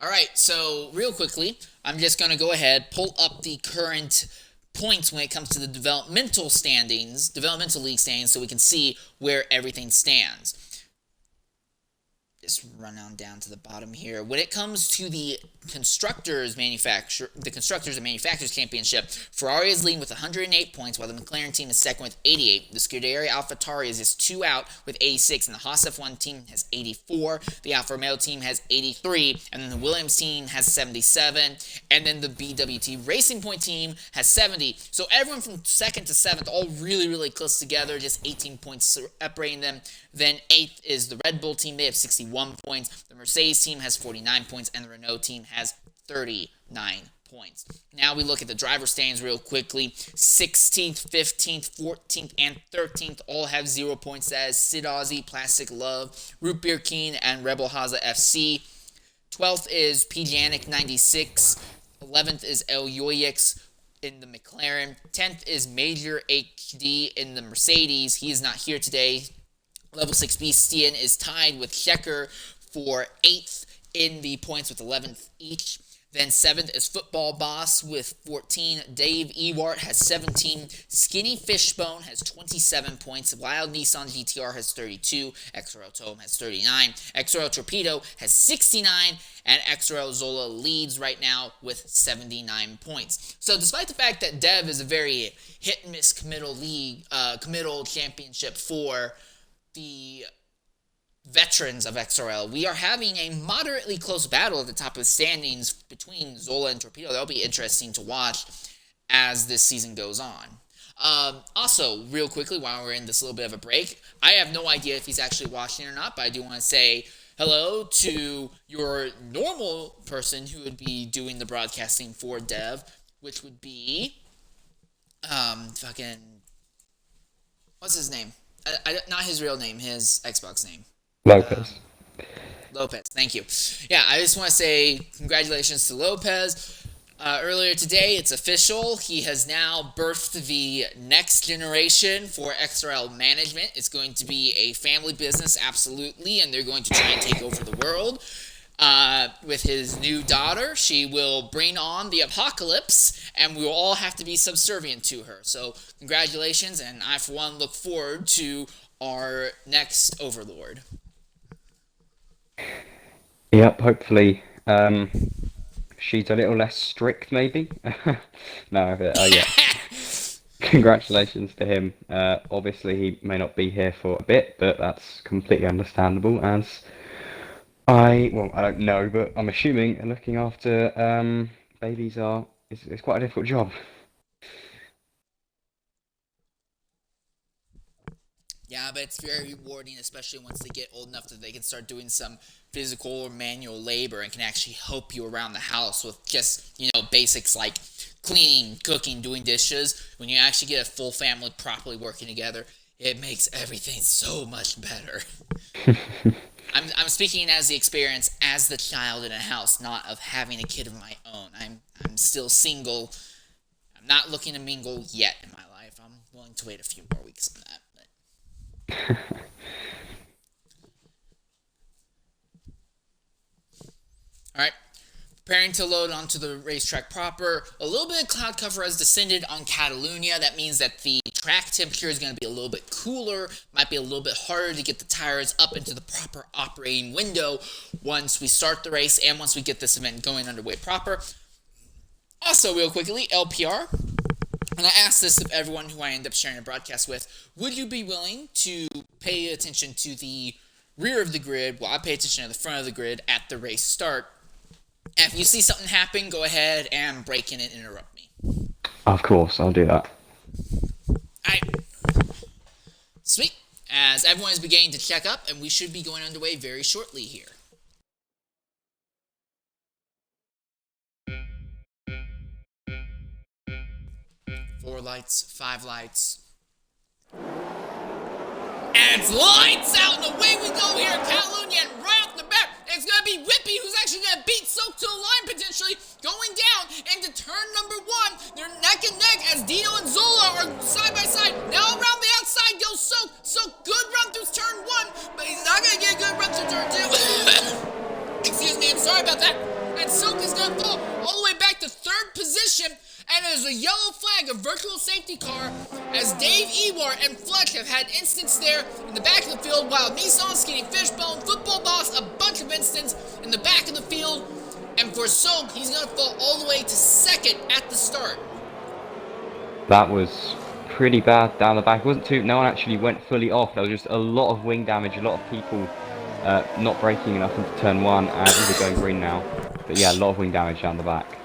All right, so real quickly, I'm just going to go ahead, pull up the current points when it comes to the developmental league standings, so we can see where everything stands. Just run on down to the bottom here. When it comes to the Constructors and Manufacturers Championship, Ferrari is leading with 108 points, while the McLaren team is second with 88. The Scuderia AlphaTauri is just 2 out with 86, and the Haas F1 team has 84. The Alfa Romeo team has 83, and then the Williams team has 77, and then the BWT Racing Point team has 70. So everyone from second to seventh, all really, really close together, just 18 points separating them. Then 8th is the Red Bull team. They have 61 points. The Mercedes team has 49 points, and the Renault team has 39 points. Now we look at the driver standings real quickly. 16th, 15th, 14th, and 13th all have 0 points. That is Sid Ozzy, Plastic Love, Root Beer Keen, and Rebel Haza FC. 12th is PGanic 96. 11th is El Yoyix in the McLaren. 10th is Major HD in the Mercedes. He is not here today. Level 6B Stian is tied with Schecker for 8th in the points with 11th each. Then 7th is Football Boss with 14. Dave Ewart has 17. Skinny Fishbone has 27 points. Wild Nissan GTR has 32. XRL Tome has 39. XRL Torpedo has 69. And XRL Zola leads right now with 79 points. So despite the fact that Dev is a very hit-and-miss committal championship for the veterans of XRL, we are having a moderately close battle at the top of the standings between Zola and Torpedo. That'll be interesting to watch as this season goes on. Also, real quickly, while we're in this little bit of a break, I have no idea if he's actually watching or not, but I do want to say hello to your normal person who would be doing the broadcasting for Dev, which would be, what's his name? Not his real name, his Xbox name. Lopez, thank you. Yeah, I just want to say congratulations to Lopez. Earlier today, it's official. He has now birthed the next generation for XRL management. It's going to be a family business, absolutely, and they're going to try and take over the world. With his new daughter, she will bring on the apocalypse, and we will all have to be subservient to her. So, congratulations, and I, for one, look forward to our next overlord. Yep, hopefully she's a little less strict, maybe. No, but yeah. Congratulations to him. Obviously, he may not be here for a bit, but that's completely understandable, as I don't know, but I'm assuming looking after babies is quite a difficult job. Yeah, but it's very rewarding, especially once they get old enough that they can start doing some physical or manual labor and can actually help you around the house with just, basics like cleaning, cooking, doing dishes. When you actually get a full family properly working together, it makes everything so much better. I'm speaking as the experience as the child in a house, not of having a kid of my own. I'm still single. I'm not looking to mingle yet in my life. I'm willing to wait a few more weeks on that. Alright, preparing to load onto the racetrack proper. A little bit of cloud cover has descended on Catalunya. That means that the track temperature is going to be a little bit cooler. Might be a little bit harder to get the tires up into the proper operating window once we start the race and once we get this event going underway proper. Also, real quickly, LPR. And I asked this of everyone who I end up sharing a broadcast with. Would you be willing to pay attention to the rear of the grid while I pay attention to the front of the grid at the race start? And if you see something happen, go ahead and break in and interrupt me. Of course, I'll do that. Alright. Sweet. As everyone is beginning to check up, and we should be going underway very shortly here. Four lights, 5 lights. And it's lights out, and away we go here at Catalunya, and right off the bat, it's going to be Whippy who's actually going to beat Soak to the line, potentially, going down into turn number 1. They're neck and neck as Dino and Zola are side by side. Now around the outside goes Soak. Soak, good run through turn 1, but he's not going to get a good run through turn 2. Excuse me, I'm sorry about that. section, and there's a yellow flag, a virtual safety car, as Dave Ewart and Fletch have had incidents there in the back of the field, while Nissan, Skinny Fishbone, Football Boss, a bunch of incidents in the back of the field. And for Soak, he's going to fall all the way to second at the start. That was pretty bad down the back. It wasn't too. No one actually went fully off. There was just a lot of wing damage. A lot of people not braking enough into turn 1 and either going green now. But yeah, a lot of wing damage down the back.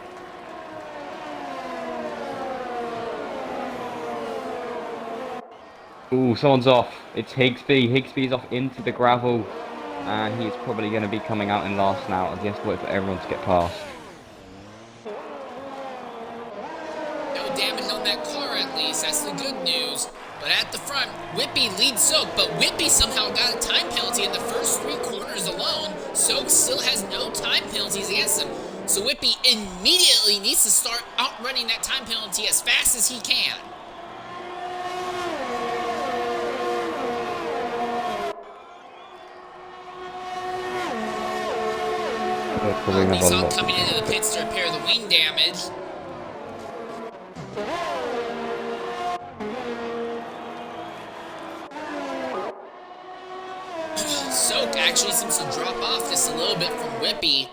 Ooh, someone's off. It's Higsby. Higsby's off into the gravel. And he's probably going to be coming out in last now as he has to wait for everyone to get past. No damage on that car at least, that's the good news. But at the front, Whippy leads Soak, but Whippy somehow got a time penalty in the first 3 corners alone. Soak still has no time penalties against him. So Whippy immediately needs to start outrunning that time penalty as fast as he can. Nissan coming into the pits to repair the wing damage. Soak actually seems to drop off just a little bit from Whippy.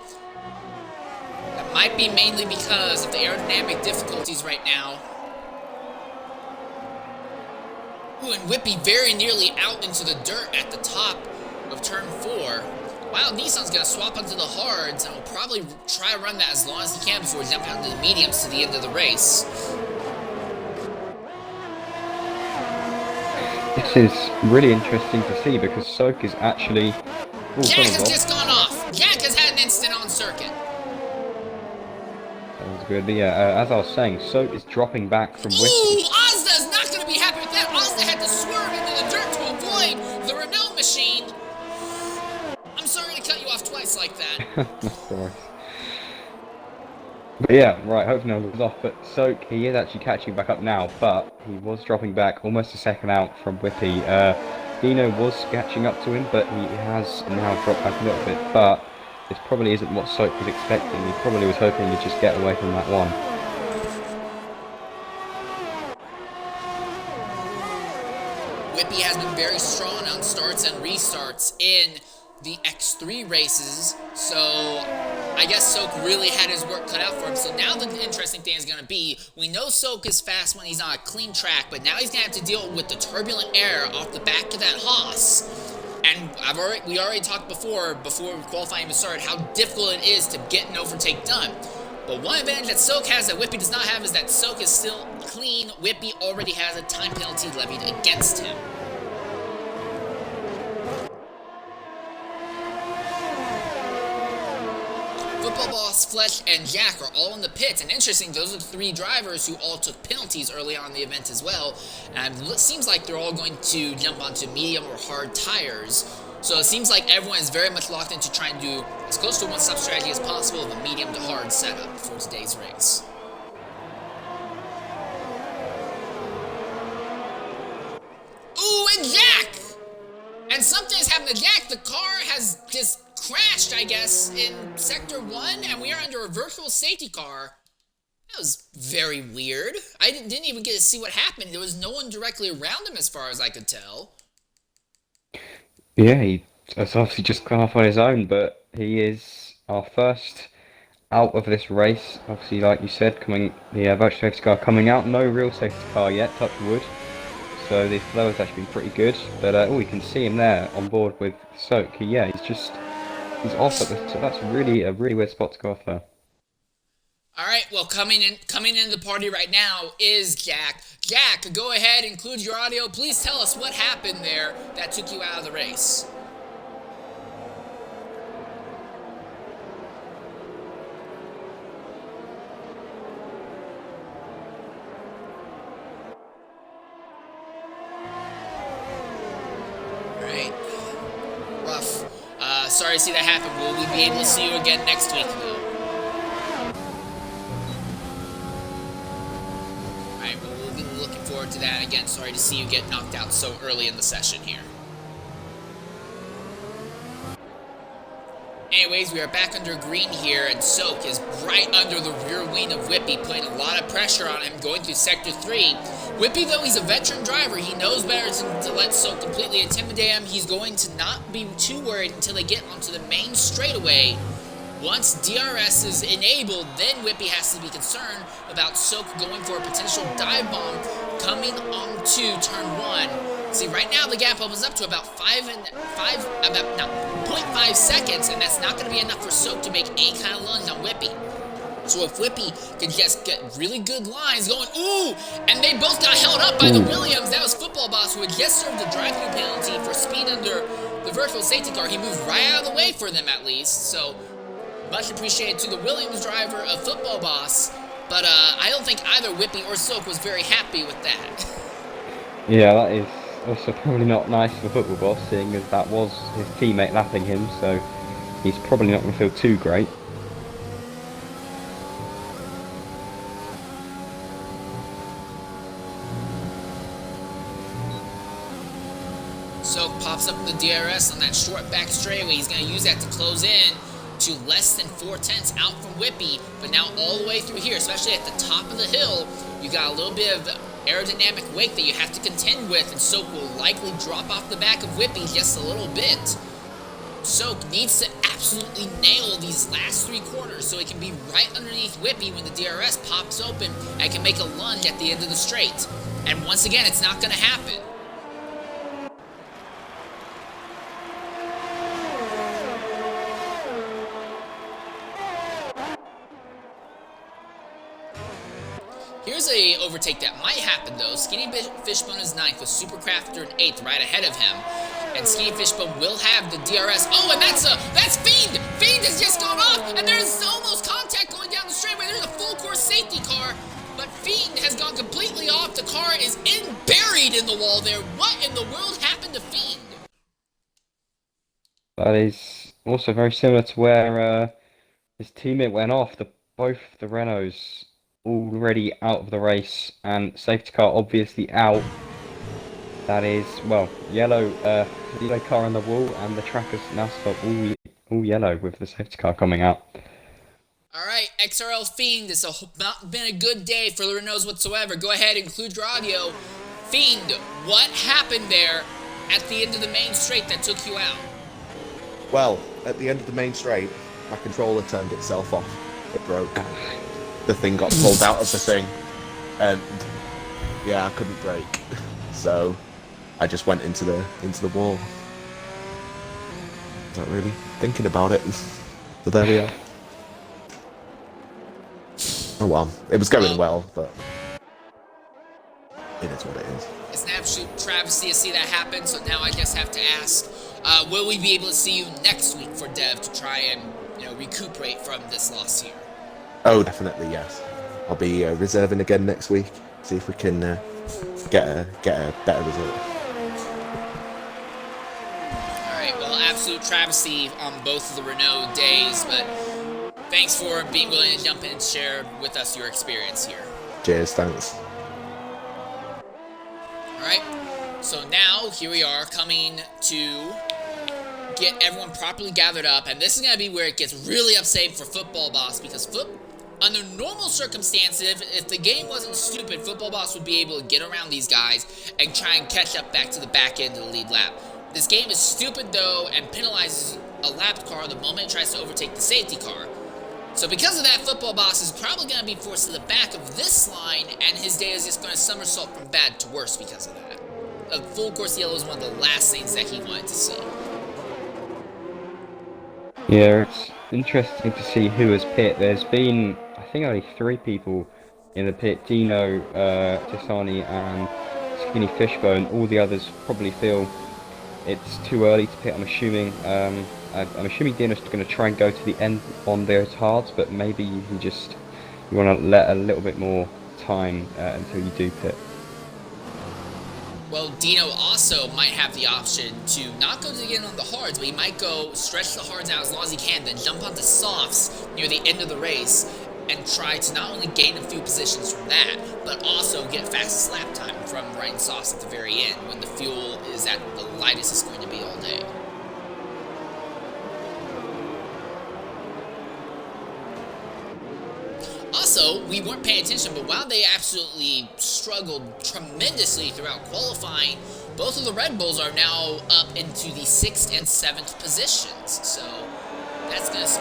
That might be mainly because of the aerodynamic difficulties right now. Ooh, and Whippy very nearly out into the dirt at the top of turn 4. Wow, Nissan's going to swap onto the hards and will probably try to run that as long as he can before jumping onto the mediums to the end of the race. This is really interesting to see because Soak is actually... Ooh, Jack has just gone off. Jack has had an incident on circuit. That was good. But yeah, as I was saying, Soak is dropping back from Whippy. Ooh, Ozda's not going to be happy with that. Ozda had to swerve into the dirt to avoid the Renault machine. I'm sorry to cut you off twice like that. That's alright. But yeah, right, hopefully no one's off. But Soak, he is actually catching back up now, but he was dropping back almost a second out from Whippy. Dino was catching up to him, but he has now dropped back a little bit. But this probably isn't what Soak was expecting. He probably was hoping to just get away from that one. Whippy has been very strong on starts and restarts in the X3 races, so I guess Soak really had his work cut out for him. So now the interesting thing is going to be, we know Soak is fast when he's on a clean track, but now he's going to have to deal with the turbulent air off the back of that Haas. And we already talked before qualifying even started, how difficult it is to get an overtake done. But one advantage that Soak has that Whippy does not have is that Soak is still clean. Whippy already has a time penalty levied against him. Football Boss, Fletch, and Jack are all in the pits, and interesting, those are the 3 drivers who all took penalties early on in the event as well, and it seems like they're all going to jump onto medium or hard tires, so it seems like everyone is very much locked into trying to do as close to a one-stop strategy as possible of a medium to hard setup for today's race. Ooh, and Jack! And something has happened to Jack. The car has just crashed, I guess, in Sector 1, and we are under a virtual safety car. That was very weird. I didn't even get to see what happened. There was no one directly around him as far as I could tell. Yeah, he's obviously just gone off on his own, but he is our first out of this race. Obviously, like you said, the virtual safety car coming out. No real safety car yet, touch wood. So the flow has actually been pretty good, but you can see him there on board with Soak. Yeah, he's off at this. So that's really a really weird spot to go off there. All right, well, coming into the party right now is Jack. Jack, go ahead, include your audio. Please tell us what happened there that took you out of the race. Rough. Sorry to see that happen. Will we be able to see you again next week, though? Alright, well, we'll be looking forward to that. Again, sorry to see you get knocked out so early in the session here. Anyways, we are back under green here, and Soak is right under the rear wing of Whippy, putting a lot of pressure on him going through Sector 3. Whippy, though he's a veteran driver, he knows better to let Soak completely intimidate him. He's going to not be too worried until they get onto the main straightaway. Once DRS is enabled, then Whippy has to be concerned about Soak going for a potential dive bomb coming onto turn 1. See, right now the gap opens up to about 0.5 seconds, and that's not going to be enough for Soak to make any kind of lunge on Whippy. So if Whippy can just get really good lines going, ooh, and they both got held up by the Williams. That was Football Boss, who had just served the drive-through penalty for speed under the virtual safety car. He moved right out of the way for them at least, so much appreciated to the Williams driver of Football Boss. But I don't think either Whippy or Soak was very happy with that. Yeah, that is also probably not nice for Football Boss, seeing as that was his teammate lapping him, so he's probably not going to feel too great. Soak pops up the DRS on that short back straightaway. He's going to use that to close in to less than 4/10 out from Whippy, but now all the way through here, especially at the top of the hill, you got a little bit of aerodynamic wake that you have to contend with, and Soak will likely drop off the back of Whippy just a little bit. Soak needs to absolutely nail these last 3 quarters so he can be right underneath Whippy when the DRS pops open and can make a lunge at the end of the straight. And once again, it's not going to happen. Here's a overtake that might happen though. Skinny Fishbone is 9th with Supercrafter in 8th right ahead of him. And Skinny Fishbone will have the DRS. Oh, and that's Fiend! Fiend has just gone off, and there's almost contact going down the straightaway. There's a full course safety car, but Fiend has gone completely off. The car is buried in the wall there. What in the world happened to Fiend? That is also very similar to where his teammate went off. Both the Renaults already out of the race, and safety car obviously out. That is, well, yellow car on the wall, and the track has now stopped all yellow with the safety car coming out. Alright, XRL Fiend, this has not been a good day for the Renaults whatsoever. Go ahead, include your audio. Fiend, what happened there at the end of the main straight that took you out? Well, at the end of the main straight, my controller turned itself off. It broke. The thing got pulled out of the thing, and yeah, I couldn't brake, so I just went into the wall. Not really thinking about it, but there we are. Oh well, it was going well, but it is what it is. It's an absolute travesty to see that happen, so now I just have to ask, will we be able to see you next week for Dev to try and, recuperate from this loss here? Oh, definitely, yes. I'll be reserving again next week. See if we can get a better result. Alright, well, absolute travesty on both of the Renault days, but thanks for being willing to jump in and share with us your experience here. Cheers, thanks. Alright, so now here we are coming to get everyone properly gathered up, and this is going to be where it gets really upsetting for Football Boss, because under normal circumstances, if the game wasn't stupid, Football Boss would be able to get around these guys and try and catch up back to the back end of the lead lap. This game is stupid though, and penalizes a lapped car the moment it tries to overtake the safety car. So because of that, Football Boss is probably going to be forced to the back of this line, and his day is just going to somersault from bad to worse because of that. A full course yellow is one of the last things that he wanted to see. Yeah, it's interesting to see who has pit. There's been, I think, only 3 people in the pit: Dino, Tisani, and Skinny Fishbone. All the others probably feel it's too early to pit. I'm assuming Dino's going to try and go to the end on those hards, but maybe you want to let a little bit more time until you do pit. Well, Dino also might have the option to not go to the end on the hards, but he might go stretch the hards out as long as he can, then jump onto softs near the end of the race and try to not only gain a few positions from that, but also get fastest lap time from riding softs at the very end when the fuel is at the lightest it's going to be all day. Also, we weren't paying attention, but while they absolutely struggled tremendously throughout qualifying, both of the Red Bulls are now up into the 6th and 7th positions. So that's going to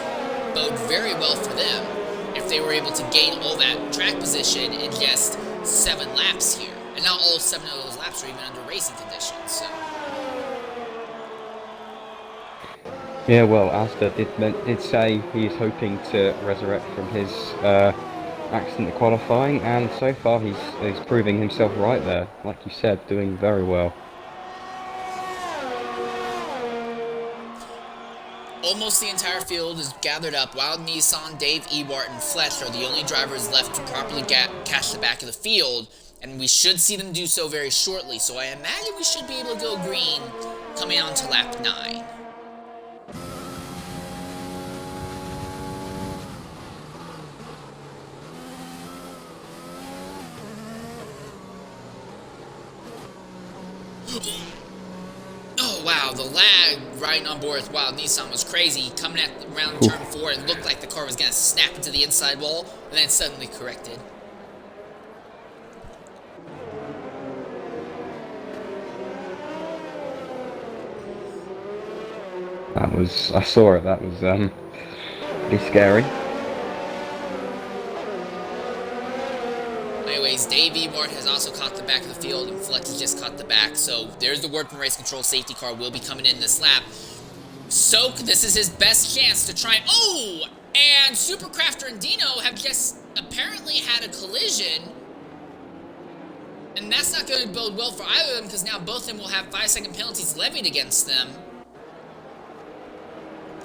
bode very well for them if they were able to gain all that track position in just 7 laps here. And not all 7 of those laps are even under racing conditions. So. Yeah, well, Asta did say he is hoping to resurrect from his accident at qualifying, and so far he's proving himself right there. Like you said, doing very well. Almost the entire field is gathered up. Wild Nissan, Dave Ewart, and Fletch are the only drivers left to properly catch the back of the field, and we should see them do so very shortly. So I imagine we should be able to go green coming on to lap 9. Oh wow, the lag riding on board with Wild Nissan was crazy. Coming at around turn 4, it looked like the car was going to snap into the inside wall, and then suddenly corrected. I saw it, that was pretty scary. Anyways, Dave Ewart has also caught the back of the field, and Flex has just caught the back. So there's the word from race control. Safety car will be coming in this lap. Soak, this is his best chance to try. Oh! And Supercrafter and Dino have just apparently had a collision. And that's not going to bode well for either of them, because now both of them will have 5-second penalties levied against them.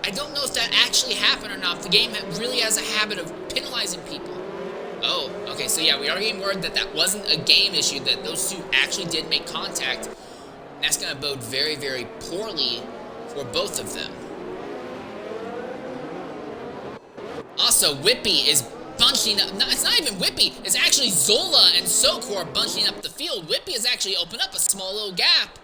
I don't know if that actually happened or not. The game really has a habit of penalizing people. Oh, okay, so yeah, we are getting word that that wasn't a game issue, that those two actually did make contact. And that's going to bode very, very poorly for both of them. Also, Whippy is bunching up. No, it's not even Whippy. It's actually Zola and Sokor bunching up the field. Whippy has actually opened up a small little gap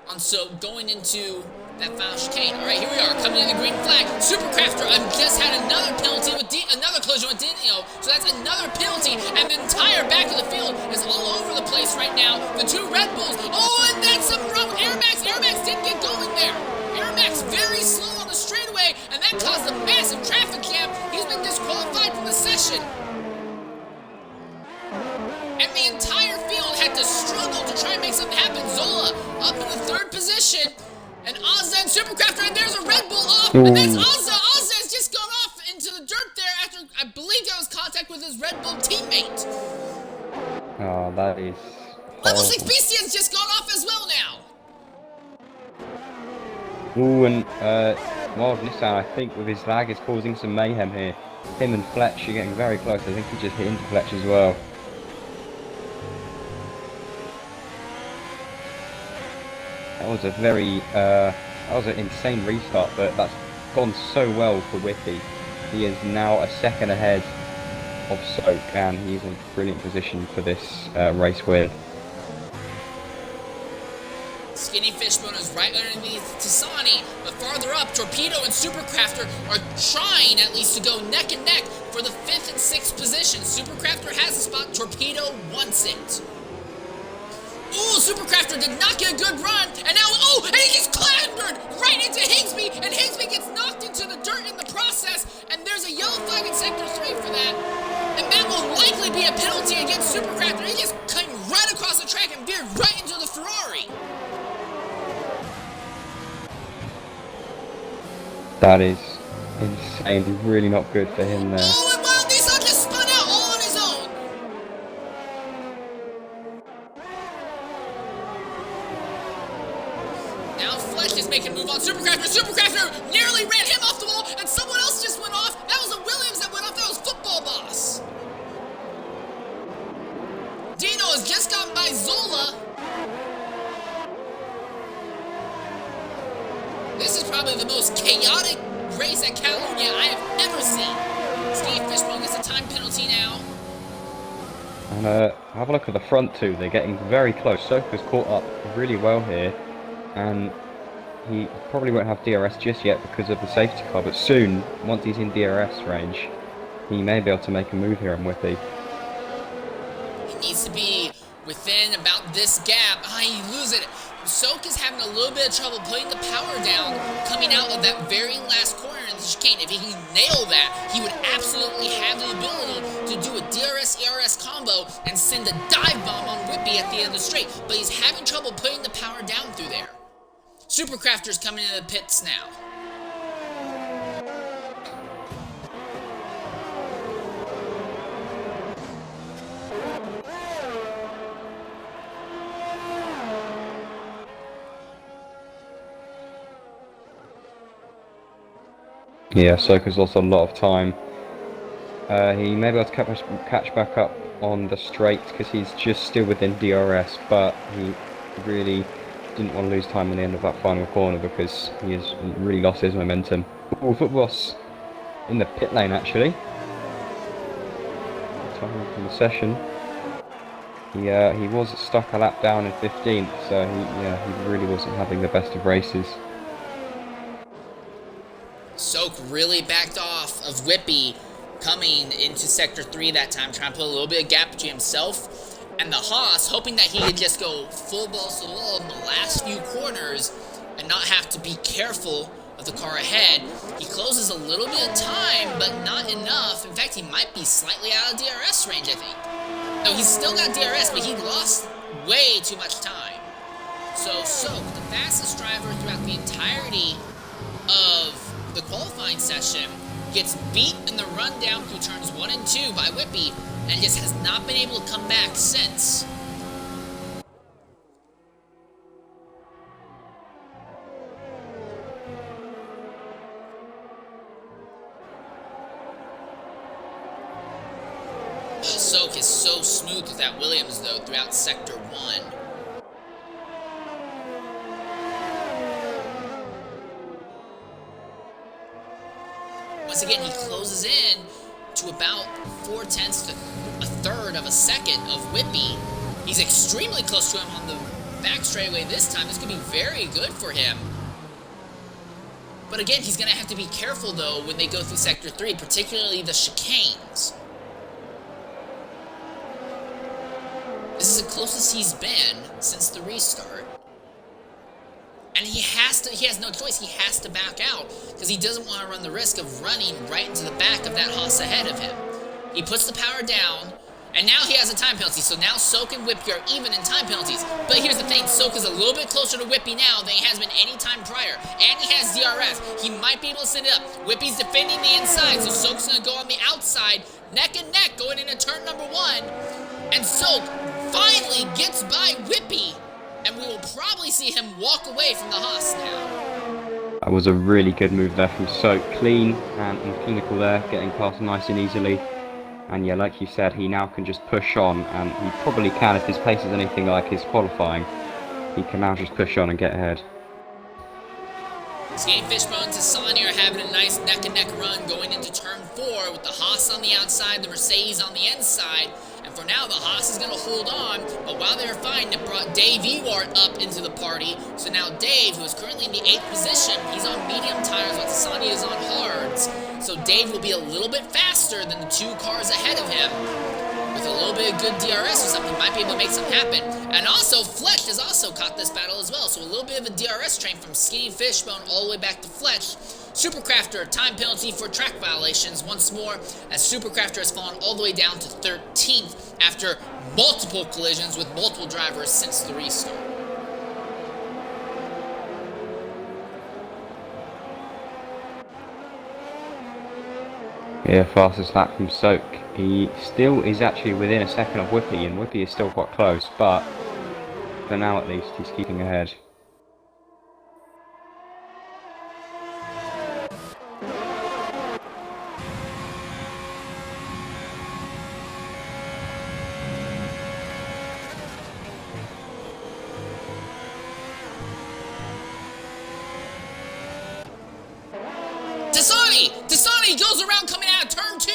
on going into that final chicane. All right, here we are, coming in the green flag. Supercrafter just had another penalty with another collision with Dino, so that's another penalty, and the entire back of the field is all over the place right now. The two Red Bulls. Oh, and that's something wrong with Airmax. Airmax didn't get going there. Airmax very slow on the straightaway, and that caused a massive traffic jam. He's been disqualified from the session. And the entire field had to struggle to try and make something happen. Zola up in the 3rd position. And Ozza and Supercrafter, and there's a Red Bull off, and that's Ozza. Ozza has just gone off into the dirt there after, I believe that was contact with his Red Bull teammate. Oh, that is Level horrible. 6 Beastian's just gone off as well now. Ooh, and Wild Nissan, I think with his lag is causing some mayhem here. Him and Fletch are getting very close. I think he just hit into Fletch as well. That was a very, that was an insane restart, but that's gone so well for Whippy. He is now a second ahead of Soak, and he's in a brilliant position for this race win. Skinny Fishbone is right underneath Tasani, but farther up, Torpedo and Supercrafter are trying at least to go neck and neck for the 5th and 6th position. Supercrafter has a spot, Torpedo wants it. Ooh, Supercrafter did not get a good run, and now, oh, and he gets clambered right into Higsby, and Higsby gets knocked into the dirt in the process, and there's a yellow flag in Sector 3 for that, and that will likely be a penalty against Supercrafter. He just came right across the track and veered right into the Ferrari. That is insane, really not good for him there. Oh, and Wild Nissan just spun out all on his own. Now Fletch is making a move on Supercrafter. Supercrafter nearly ran him off the wall, and someone else just went off. That was a Williams that went off. That was Football Boss. Dino has just gotten by Zola. This is probably the most chaotic race at Catalunya I have ever seen. Skinny Fishbone gets a time penalty now. And have a look at the front two, they're getting very close. Soka's caught up really well here, and he probably won't have DRS just yet because of the safety car, but soon, once he's in DRS range, he may be able to make a move here on Whippy. He needs to be within about this gap. He loses it. Soak is having a little bit of trouble putting the power down, coming out of that very last corner in the chicane. If he can nail that, he would absolutely have the ability to do a DRS-ERS combo and send a dive bomb on Whippy at the end of the straight. But he's having trouble putting the power down through there. Supercrafter's coming into the pits now. Yeah, Soka's lost a lot of time. He may be able to catch back up on the straight because he's just still within DRS, but he really didn't want to lose time on the end of that final corner because he has really lost his momentum. Oh, Footboss in the pit lane actually. Time from the session. He was stuck a lap down in 15th, so he really wasn't having the best of races. Soak really backed off of Whippy coming into Sector 3 that time, trying to put a little bit of gap between himself and the Haas, hoping that he could just go full balls to the wall in the last few corners and not have to be careful of the car ahead. He closes a little bit of time, but not enough. In fact, he might be slightly out of DRS range, I think. No, he's still got DRS, but he lost way too much time. So Soak, the fastest driver throughout the entirety of the qualifying session, gets beat in the run down through turns 1 and 2 by Whippy and just has not been able to come back since. Soak is so smooth with that Williams though throughout Sector 1. Once again, he closes in to about 4/10 to a third of a second of Whippy. He's extremely close to him on the back straightaway this time. This could be very good for him. But again, he's going to have to be careful, though, when they go through Sector 3, particularly the chicanes. This is the closest he's been since the restart. And he has no choice. He has to back out because he doesn't want to run the risk of running right into the back of that Haas ahead of him. He puts the power down, and now he has a time penalty. So now Soak and Whippy are even in time penalties. But here's the thing. Soak is a little bit closer to Whippy now than he has been any time prior. And he has DRS. He might be able to send it up. Whippy's defending the inside, so Soak's going to go on the outside, neck and neck, going into turn number 1. And Soak finally gets by Whippy. And we will probably see him walk away from the Haas now. That was a really good move there from Soak. Clean and clinical there, getting past nice and easily. And yeah, like you said, he now can just push on, and he probably can if his pace is anything like his qualifying. He can now just push on and get ahead. Skating Fishbone to Sonny are having a nice neck-and-neck run going into turn 4 with the Haas on the outside, the Mercedes on the inside. And for now, the Haas is going to hold on, but while they're fine, it brought Dave Ewart up into the party. So now Dave, who is currently in the 8th position, he's on medium tires while Tasani is on hards. So Dave will be a little bit faster than the 2 cars ahead of him. With a little bit of good DRS or something, might be able to make something happen. And also, Fletch has also caught this battle as well. So a little bit of a DRS train from Skinny Fishbone all the way back to Fletch. Supercrafter, time penalty for track violations once more, as Supercrafter has fallen all the way down to 13th after multiple collisions with multiple drivers since the restart. Yeah, fastest lap from Soak. He still is actually within a second of Whippy, and Whippy is still quite close, but for now at least, he's keeping ahead. Tasani goes around coming out of turn 2.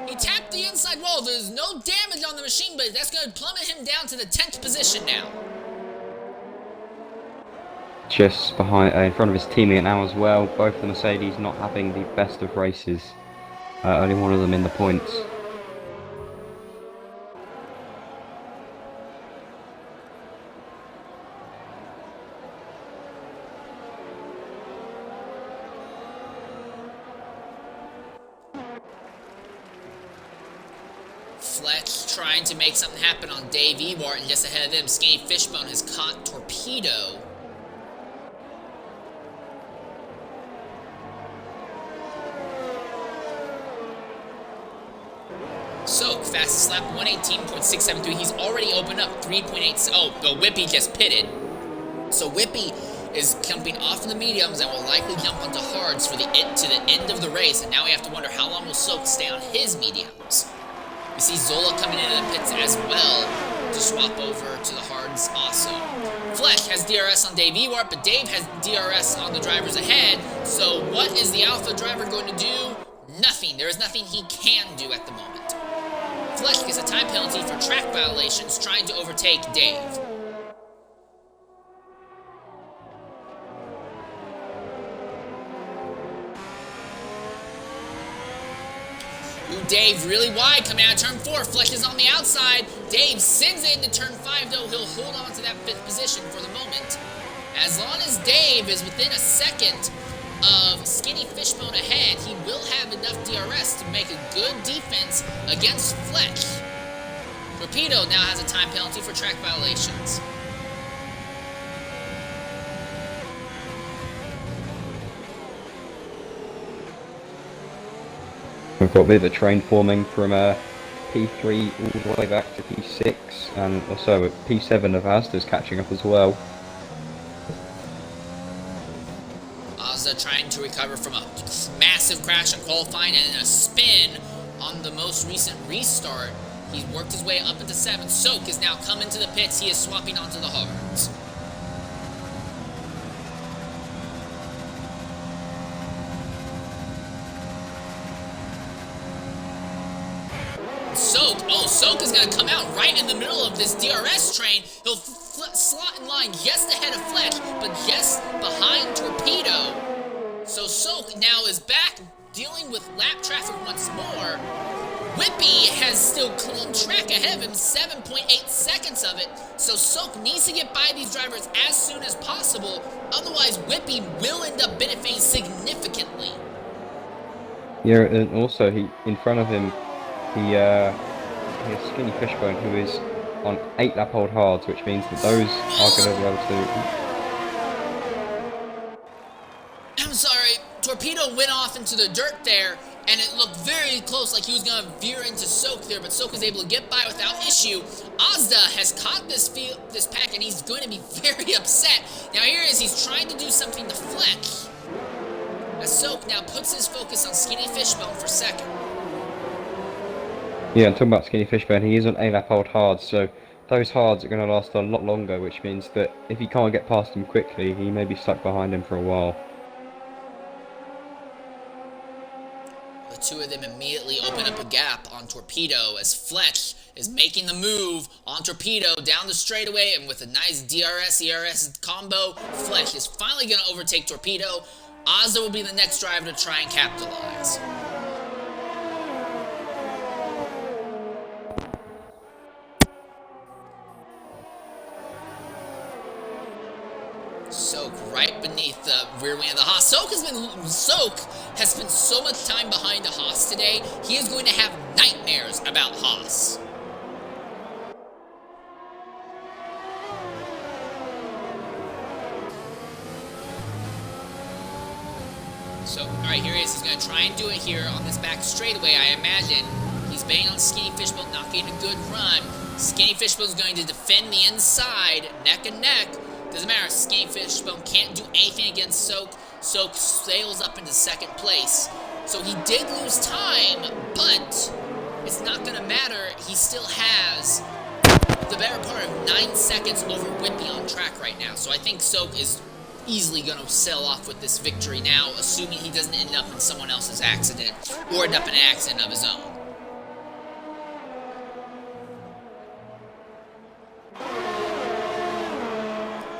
He tapped the inside wall. There's no damage on the machine, but that's going to plummet him down to the 10th position now. Just behind, in front of his teammate now as well. Both the Mercedes not having the best of races. only one of them in the points. Fletch trying to make something happen on Dave Ewart, and just ahead of him, Skinny Fishbone has caught Torpedo. Soak, fastest lap, 118.673. He's already opened up 3.8. Oh, but Whippy just pitted. So Whippy is jumping off in the mediums and will likely jump onto hards for to the end of the race. And now we have to wonder how long will Soak stay on his mediums. We see Zola coming into the pits as well to swap over to the hards also. Flesh has DRS on Dave Ewart, but Dave has DRS on the drivers ahead. So what is the Alpha driver going to do? Nothing. There is nothing he can do at the moment. Flesh gets a time penalty for track violations trying to overtake Dave. Dave really wide coming out of turn 4. Flesh is on the outside. Dave sends it into turn 5, though. He'll hold on to that 5th position for the moment. As long as Dave is within a second of Skinny Fishbone ahead, he will have enough DRS to make a good defense against Flesh. Torpedo now has a time penalty for track violations. We've got a bit of a train forming from P3 all the way back to P6, and also P7 of Asda's catching up as well. Asda trying to recover from a massive crash in qualifying and a spin on the most recent restart. He's worked his way up into 7th. Soak is now coming to the pits. He is swapping onto the hards. Soak is going to come out right in the middle of this DRS train. He'll slot in line just ahead of Fletch, but just behind Torpedo. So Soak now is back dealing with lap traffic once more. Whippy has still clean track ahead of him, 7.8 seconds of it. So Soak needs to get by these drivers as soon as possible. Otherwise, Whippy will end up benefiting significantly. Yeah, and also in front of him, he has Skinny Fishbone, who is on 8 lap old hards, which means that those are going to be able to... I'm sorry, Torpedo went off into the dirt there, and it looked very close, like he was going to veer into Soak there, but Soak was able to get by without issue. Asda has caught this pack, and he's going to be very upset. Now here he is, he's trying to do something to Fletch. As Soak now puts his focus on Skinny Fishbone for second. Yeah, I'm talking about Skinny Fishbone. He is on 8 lap old hards, so those hards are going to last a lot longer, which means that if he can't get past him quickly, he may be stuck behind him for a while. The two of them immediately open up a gap on Torpedo as Fletch is making the move on Torpedo down the straightaway, and with a nice DRS-ERS combo, Fletch is finally going to overtake Torpedo. Ozza will be the next driver to try and capitalize. Soak right beneath the rear wing of the Haas. Soak has spent so much time behind the Haas today, he is going to have nightmares about Haas. So, alright, here he is. He's going to try and do it here on this back straightaway, I imagine. He's banging on Skinny Fishbone, not getting a good run. Skinny Fishbone's going to defend the inside, neck and neck. Doesn't matter, Skinny Fishbone can't do anything against Soak. Soak sails up into second place. So he did lose time, but it's not going to matter. He still has the better part of 9 seconds over Whippy on track right now. So I think Soak is easily going to sail off with this victory now, assuming he doesn't end up in someone else's accident or end up in an accident of his own.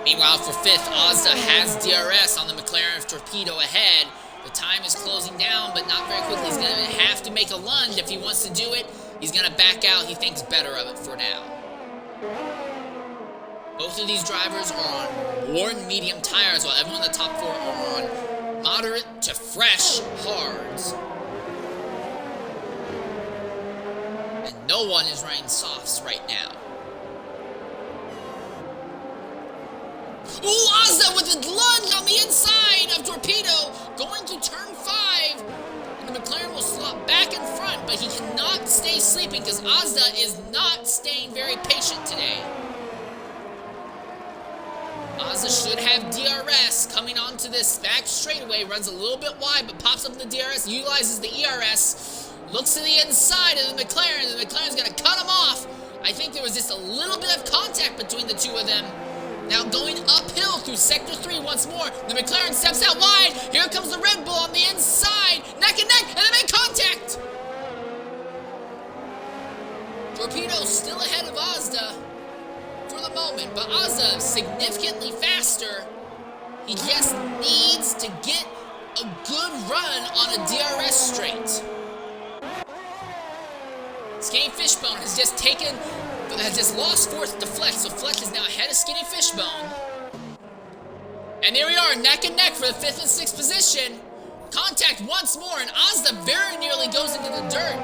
Meanwhile, for 5th, Ozda has DRS on the McLaren of Torpedo ahead. The time is closing down, but not very quickly. He's going to have to make a lunge if he wants to do it. He's going to back out. He thinks better of it for now. Both of these drivers are on worn medium tires, while everyone in the top 4 are on moderate to fresh hards. And no one is running softs right now. Ooh, Ozza with a lunge on the inside of Torpedo, going to turn 5. And the McLaren will slot back in front, but he cannot stay sleeping because Ozza is not staying very patient today. Ozza should have DRS coming onto this back straightaway, runs a little bit wide, but pops up the DRS, utilizes the ERS, looks to the inside of the McLaren, and the McLaren's going to cut him off. I think there was just a little bit of contact between the two of them. Now going uphill through Sector 3 once more. The McLaren steps out wide. Here comes the Red Bull on the inside. Neck and neck, and they make contact. Torpedo still ahead of Ozda for the moment, but Ozda significantly faster. He just needs to get a good run on a DRS straight. Skinny Fishbone has just lost 4th to Fletch, so Fletch is now ahead of Skinny Fishbone. And there we are, neck and neck for the 5th and 6th position. Contact once more, and Ozda very nearly goes into the dirt.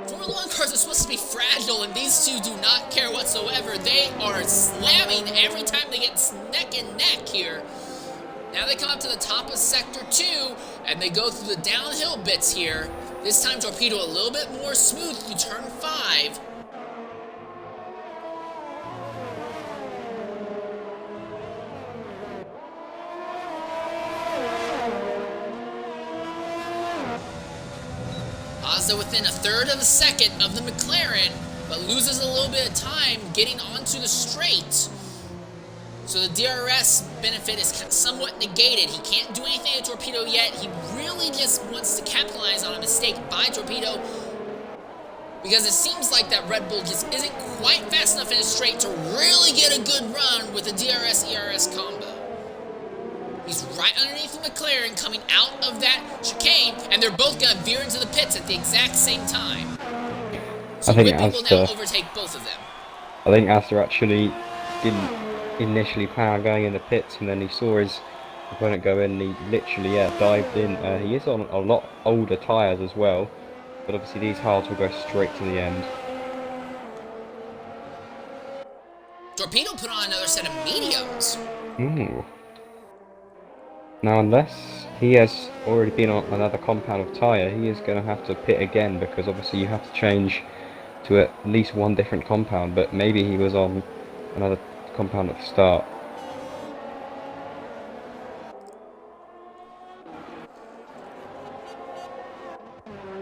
Formula 1 cars are supposed to be fragile, and these two do not care whatsoever. They are slamming every time they get neck and neck here. Now they come up to the top of Sector 2, and they go through the downhill bits here. This time Torpedo a little bit more smooth through turn 5. Ozda within 1/3 of a second of the McLaren, but loses a little bit of time getting onto the straight. So the DRS benefit is somewhat negated. He can't do anything to Torpedo yet. He really just wants to capitalize on a mistake by Torpedo, because it seems like that Red Bull just isn't quite fast enough in his straight to really get a good run with a DRS-ERS combo. He's right underneath the McLaren coming out of that chicane, and they're both going to veer into the pits at the exact same time. So Red Bull will now overtake both of them. I think Astor actually didn't initially plan on going in the pits, and then he saw his opponent go in, and he literally dived in. He is on a lot older tyres as well, but obviously these hards will go straight to the end. Torpedo put on another set of mediums. Ooh. Now unless he has already been on another compound of tyre, he is going to have to pit again, because obviously you have to change to at least one different compound, but maybe he was on another compound at the start.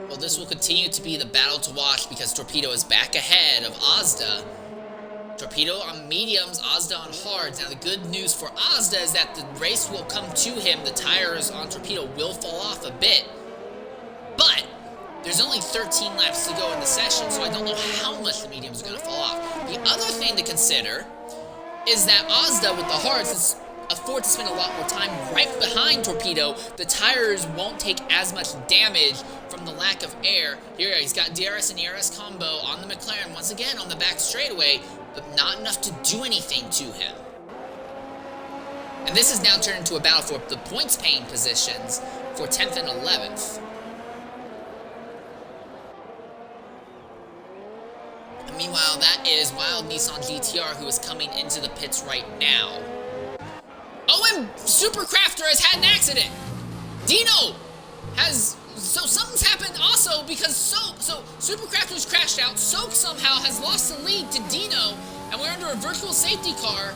Well, this will continue to be the battle to watch, because Torpedo is back ahead of Ozda. Torpedo on mediums, Ozda on hards. Now the good news for Ozda is that the race will come to him. The tires on Torpedo will fall off a bit, but there's only 13 laps to go in the session, so I don't know how much the mediums are going to fall off. The other thing to consider is that Ozda with the hards is afford to spend a lot more time right behind Torpedo. The tires won't take as much damage from the lack of air. Here he's got DRS and ERS combo on the McLaren once again on the back straightaway, but not enough to do anything to him. And this has now turned into a battle for the points paying positions for 10th and 11th. And meanwhile, that is Wild Nissan GTR, who is coming into the pits right now. Oh, and Supercrafter has had an accident. Dino has, so something's happened also, because so Supercrafter's crashed out. Soak somehow has lost the lead to Dino, and we're under a virtual safety car.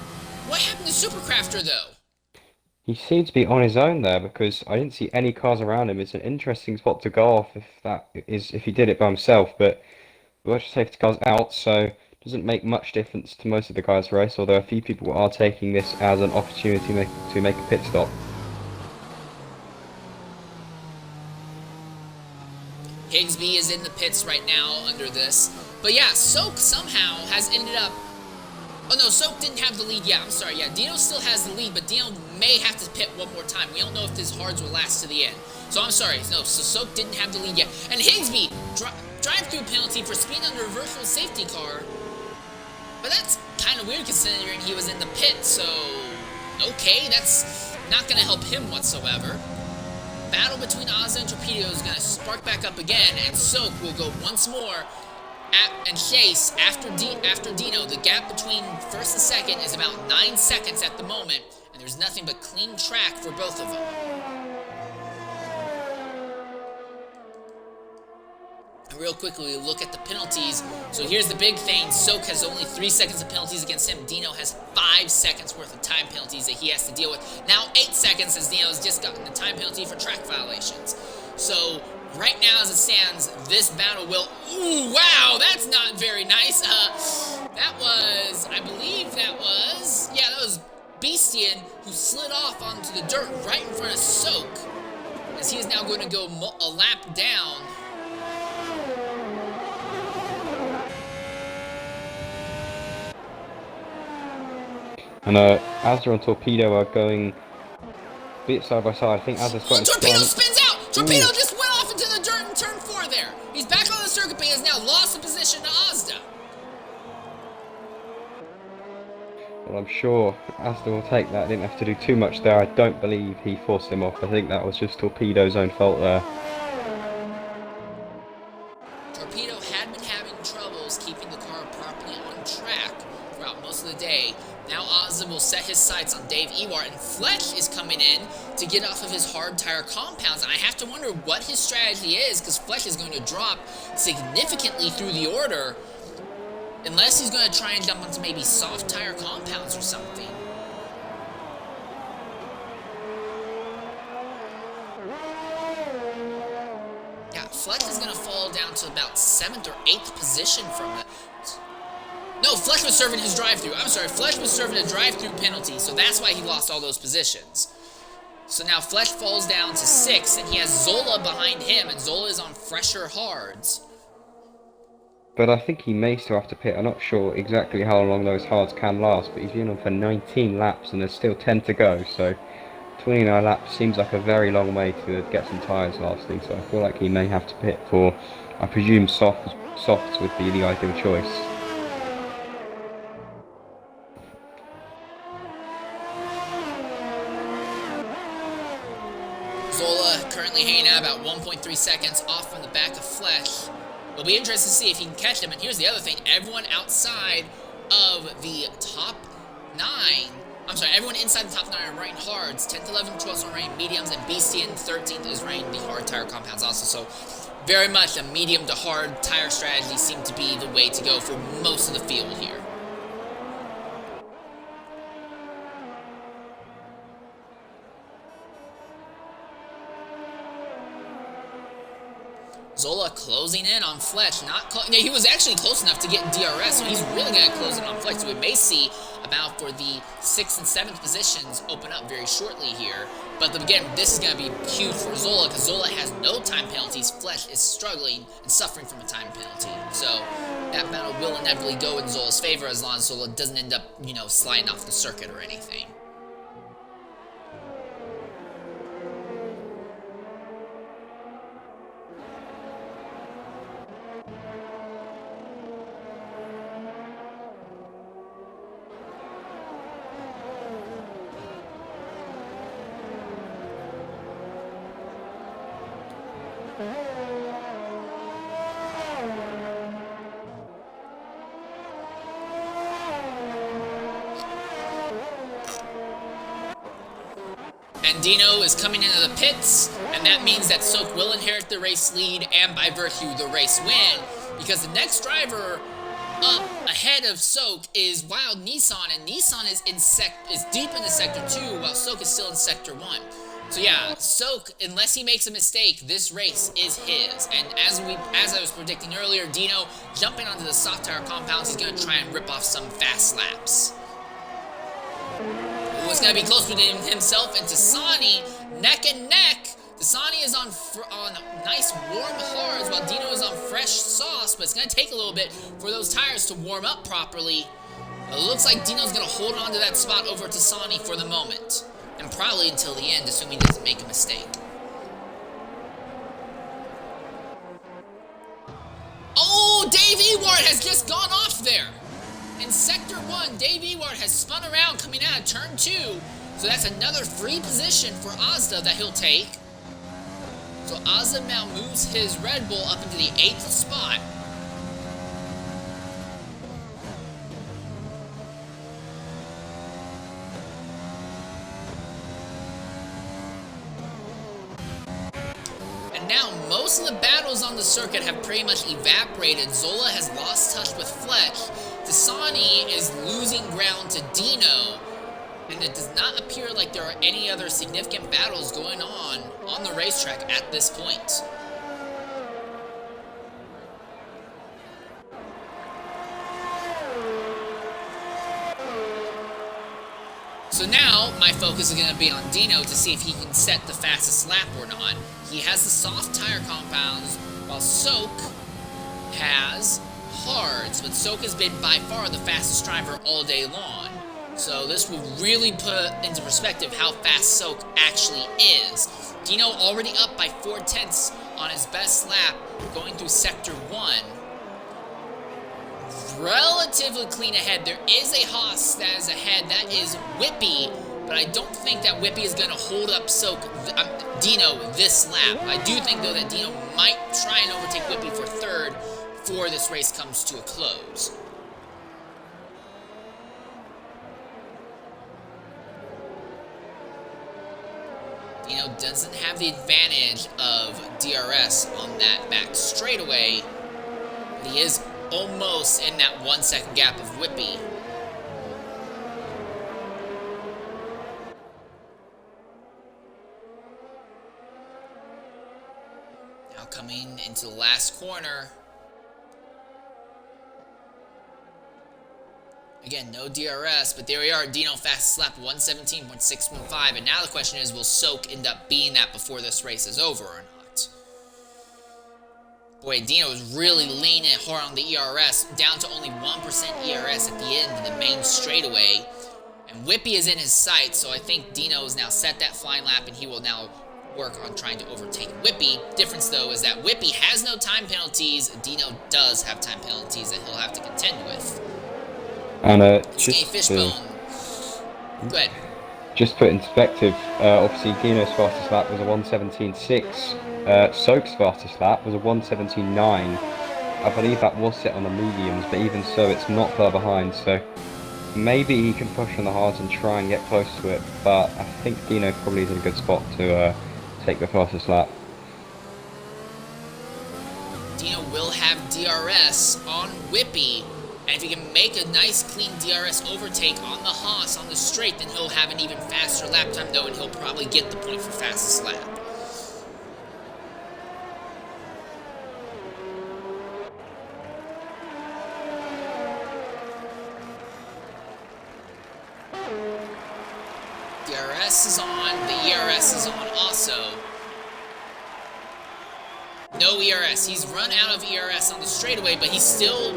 What happened to Supercrafter though? He seems to be on his own there, because I didn't see any cars around him. It's an interesting spot to go off if he did it by himself, but the virtual safety car's out, so doesn't make much difference to most of the guys' race, although a few people are taking this as an opportunity to make a pit stop. Higsby is in the pits right now under this. But yeah, Soak somehow has ended up Oh no, Soak didn't have the lead. Yeah, I'm sorry. Yeah, Dino still has the lead, but Dino may have to pit one more time. We don't know if his hards will last to the end. So I'm sorry. No, so Soak didn't have the lead yet. And Higsby, drive-through penalty for speed under reversal safety car. But that's kind of weird considering he was in the pit, so okay, that's not going to help him whatsoever. Battle between Ozza and Torpedo is going to spark back up again, and Soak will go once more and chase after Dino. The gap between first and second is about 9 seconds at the moment, and there's nothing but clean track for both of them. And real quickly, we look at the penalties. So here's the big thing. Soak has only 3 seconds of penalties against him. Dino has 5 seconds worth of time penalties that he has to deal with. Now 8 seconds, as Dino's just gotten the time penalty for track violations. So right now, as it stands, this battle will... Ooh, wow, that's not very nice. That was... I believe that was... Yeah, that was Beastian, who slid off onto the dirt right in front of Soak, as he is now going to go a lap down. And Azza and Torpedo are going a bit side by side. I think Azza's got in Torpedo front. spins out! Torpedo just went off into the dirt in turn 4 there. He's back on the circuit, but he has now lost the position to Ozda. Well, I'm sure Azza will take that. Didn't have to do too much there. I don't believe he forced him off. I think that was just Torpedo's own fault there. Torpedo had been having troubles keeping the car properly on track throughout most of the day. Now Ozza will set his sights on Dave Ewart, and Fletch is coming in to get off of his hard tire compounds. And I have to wonder what his strategy is, because Fletch is going to drop significantly through the order, unless he's going to try and jump onto maybe soft tire compounds or something. Yeah, Fletch is going to fall down to about 7th or 8th position from that. No, Fletch was serving his drive-through. I'm sorry, Fletch was serving a drive-through penalty, so that's why he lost all those positions. So now Fletch falls down to 6th, and he has Zola behind him, and Zola is on fresher hards. But I think he may still have to pit. I'm not sure exactly how long those hards can last, but he's been on for 19 laps, and there's still 10 to go, so 29 laps seems like a very long way to get some tyres lasting, so I feel like he may have to pit for, I presume, softs would be the ideal choice. Zola currently hanging out about 1.3 seconds off from the back of Fletch. It'll be interesting to see if he can catch him. And here's the other thing. Everyone outside of the top 9, I'm sorry, everyone inside the top 9 are running hards. 10th, 11th, 12th are running mediums, and Beastian 13th is running the hard tire compounds also. So very much a medium to hard tire strategy seemed to be the way to go for most of the field here. Zola closing in on Fletch. He was actually close enough to get DRS, so he's really going to close in on Fletch. So we may see about for the 6th and 7th positions open up very shortly here. But again, this is going to be huge for Zola, because Zola has no time penalties. Fletch is struggling and suffering from a time penalty. So that battle will inevitably go in Zola's favor as long as Zola doesn't end up, sliding off the circuit or anything. And Dino is coming into the pits, and that means that Soak will inherit the race lead and by virtue the race win, because the next driver up ahead of Soak is Wild Nissan, and Nissan is deep into Sector 2 while Soak is still in Sector 1. So yeah, Soak, unless he makes a mistake, this race is his. And as I was predicting earlier, Dino jumping onto the soft tire compounds, he's going to try and rip off some fast laps. It's going to be close between himself and Tasani, neck and neck. Tasani is on nice warm hards while Dino is on fresh sauce, but it's going to take a little bit for those tires to warm up properly. It looks like Dino's going to hold on to that spot over Tassani for the moment. And probably until the end, assuming he doesn't make a mistake. Oh, Dave Ewart has just gone off there. In Sector 1, Dave Ewart has spun around coming out of Turn 2. So that's another free position for Ozda that he'll take. So Ozda now moves his Red Bull up into the 8th spot. And now most of the battles on the circuit have pretty much evaporated. Zola has lost touch with Fletch. Tassani is losing ground to Dino. And it does not appear like there are any other significant battles going on the racetrack at this point. So now, my focus is going to be on Dino to see if he can set the fastest lap or not. He has the soft tire compounds, while Soak has hards, but Soak has been by far the fastest driver all day long. So this will really put into perspective how fast Soak actually is. Dino already up by 4/10 on his best lap going through Sector 1. Relatively clean ahead. There is a Haas that is ahead. That is Whippy, but I don't think that Whippy is going to hold up Dino this lap. I do think, though, that Dino might try and overtake Whippy for third before this race comes to a close. Dino doesn't have the advantage of DRS on that back straightaway, but he is almost in that 1 second gap of Whippy. Now coming into the last corner. Again, no DRS, but there we are. Dino fastest lap 1:17.615. And now the question is, will Soak end up being that before this race is over or not? Boy, Dino is really leaning hard on the ERS, down to only 1% ERS at the end of the main straightaway. And Whippy is in his sights, so I think Dino has now set that flying lap, and he will now work on trying to overtake Whippy. Difference, though, is that Whippy has no time penalties. Dino does have time penalties that he'll have to contend with. And Fishbone. Go ahead. Just put in perspective, obviously Dino's fastest lap was a 1:17.6. Soak's fastest lap was a 1:17.9. I believe that was set on the mediums, but even so, it's not far behind. So maybe he can push on the hards and try and get close to it. But I think Dino probably is in a good spot to take the fastest lap. Dino will have DRS on Whippy. And if he can make a nice clean DRS overtake on the Haas on the straight, then he'll have an even faster lap time, though, and he'll probably get the point for fastest lap. DRS is on, the ERS is on also. No ERS. He's run out of ERS on the straightaway, but he still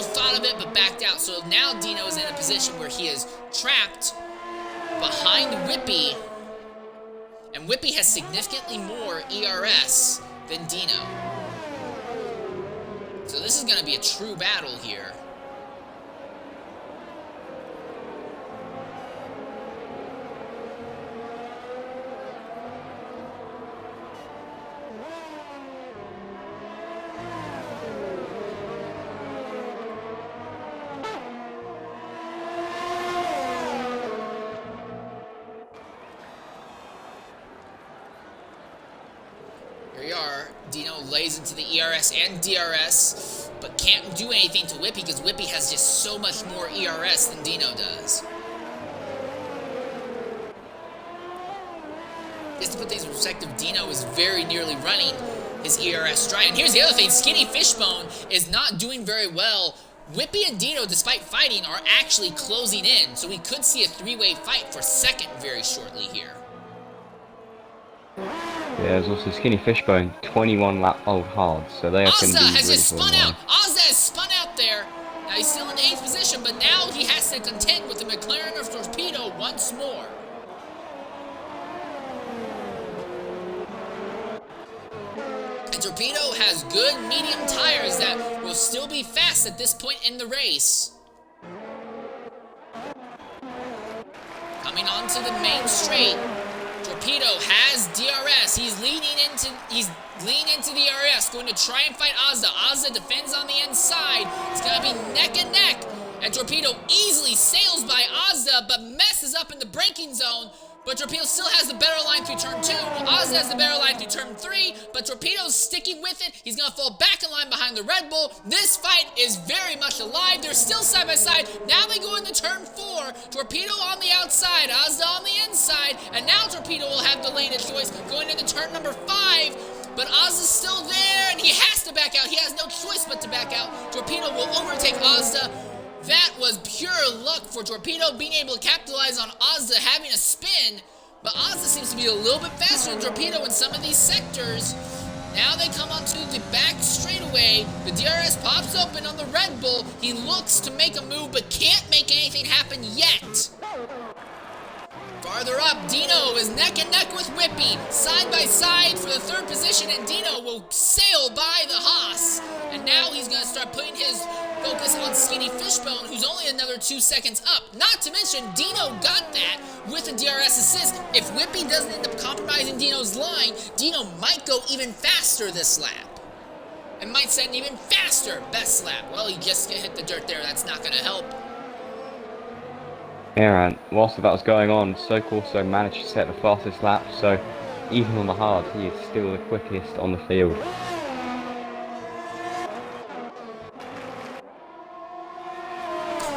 thought of it but backed out. So now Dino is in a position where he is trapped behind Whippy. And Whippy has significantly more ERS than Dino. So this is going to be a true battle here. Here we are. Dino lays into the ERS and DRS, but can't do anything to Whippy because Whippy has just so much more ERS than Dino does. Just to put things in perspective, Dino is very nearly running his ERS dry. And here's the other thing, Skinny Fishbone is not doing very well. Whippy and Dino, despite fighting, are actually closing in, so we could see a three-way fight for second very shortly here. Yeah, there's also Skinny Fishbone, 21 lap old hard, so they are going to be Ozda has really just spun out. Ozda has spun out there. Now he's still in the 8th position, but but now he has to contend with the McLaren of Torpedo once more. And Torpedo has good medium tires that will still be fast at this point in the race. Coming onto the main straight, Torpedo has DRS. He's leaning into the DRS, going to try and fight Ozda. Ozda defends on the inside. It's going to be neck and neck. And Torpedo easily sails by Ozda, but messes up in the braking zone. But Torpedo still has the better line through turn 2. Ozda has the better line through turn 3. But Torpedo's sticking with it. He's going to fall back in line behind the Red Bull. This fight is very much alive. They're still side by side. Now they go into turn 4. Torpedo on the outside. Ozda on the inside. And now Torpedo will have the lane of choice going into turn number 5. But Ozda's still there, and he has to back out. He has no choice but to back out. Torpedo will overtake Ozda. That was pure luck for Torpedo being able to capitalize on Ozda having a spin. But Ozda seems to be a little bit faster than Torpedo in some of these sectors. Now they come onto the back straightaway. The DRS pops open on the Red Bull. He looks to make a move, but can't make anything happen yet. Farther up, Dino is neck and neck with Whippy, side by side for the 3rd position, and Dino will sail by the Haas. And now he's going to start putting his focus on Skinny Fishbone, who's only another 2 seconds up. Not to mention, Dino got that with a DRS assist. If Whippy doesn't end up compromising Dino's line, Dino might go even faster this lap. And might set an even faster best lap. Well, he just hit the dirt there. That's not going to help. Yeah, and whilst that was going on, Soak also managed to set the fastest lap, so even on the hard, he is still the quickest on the field.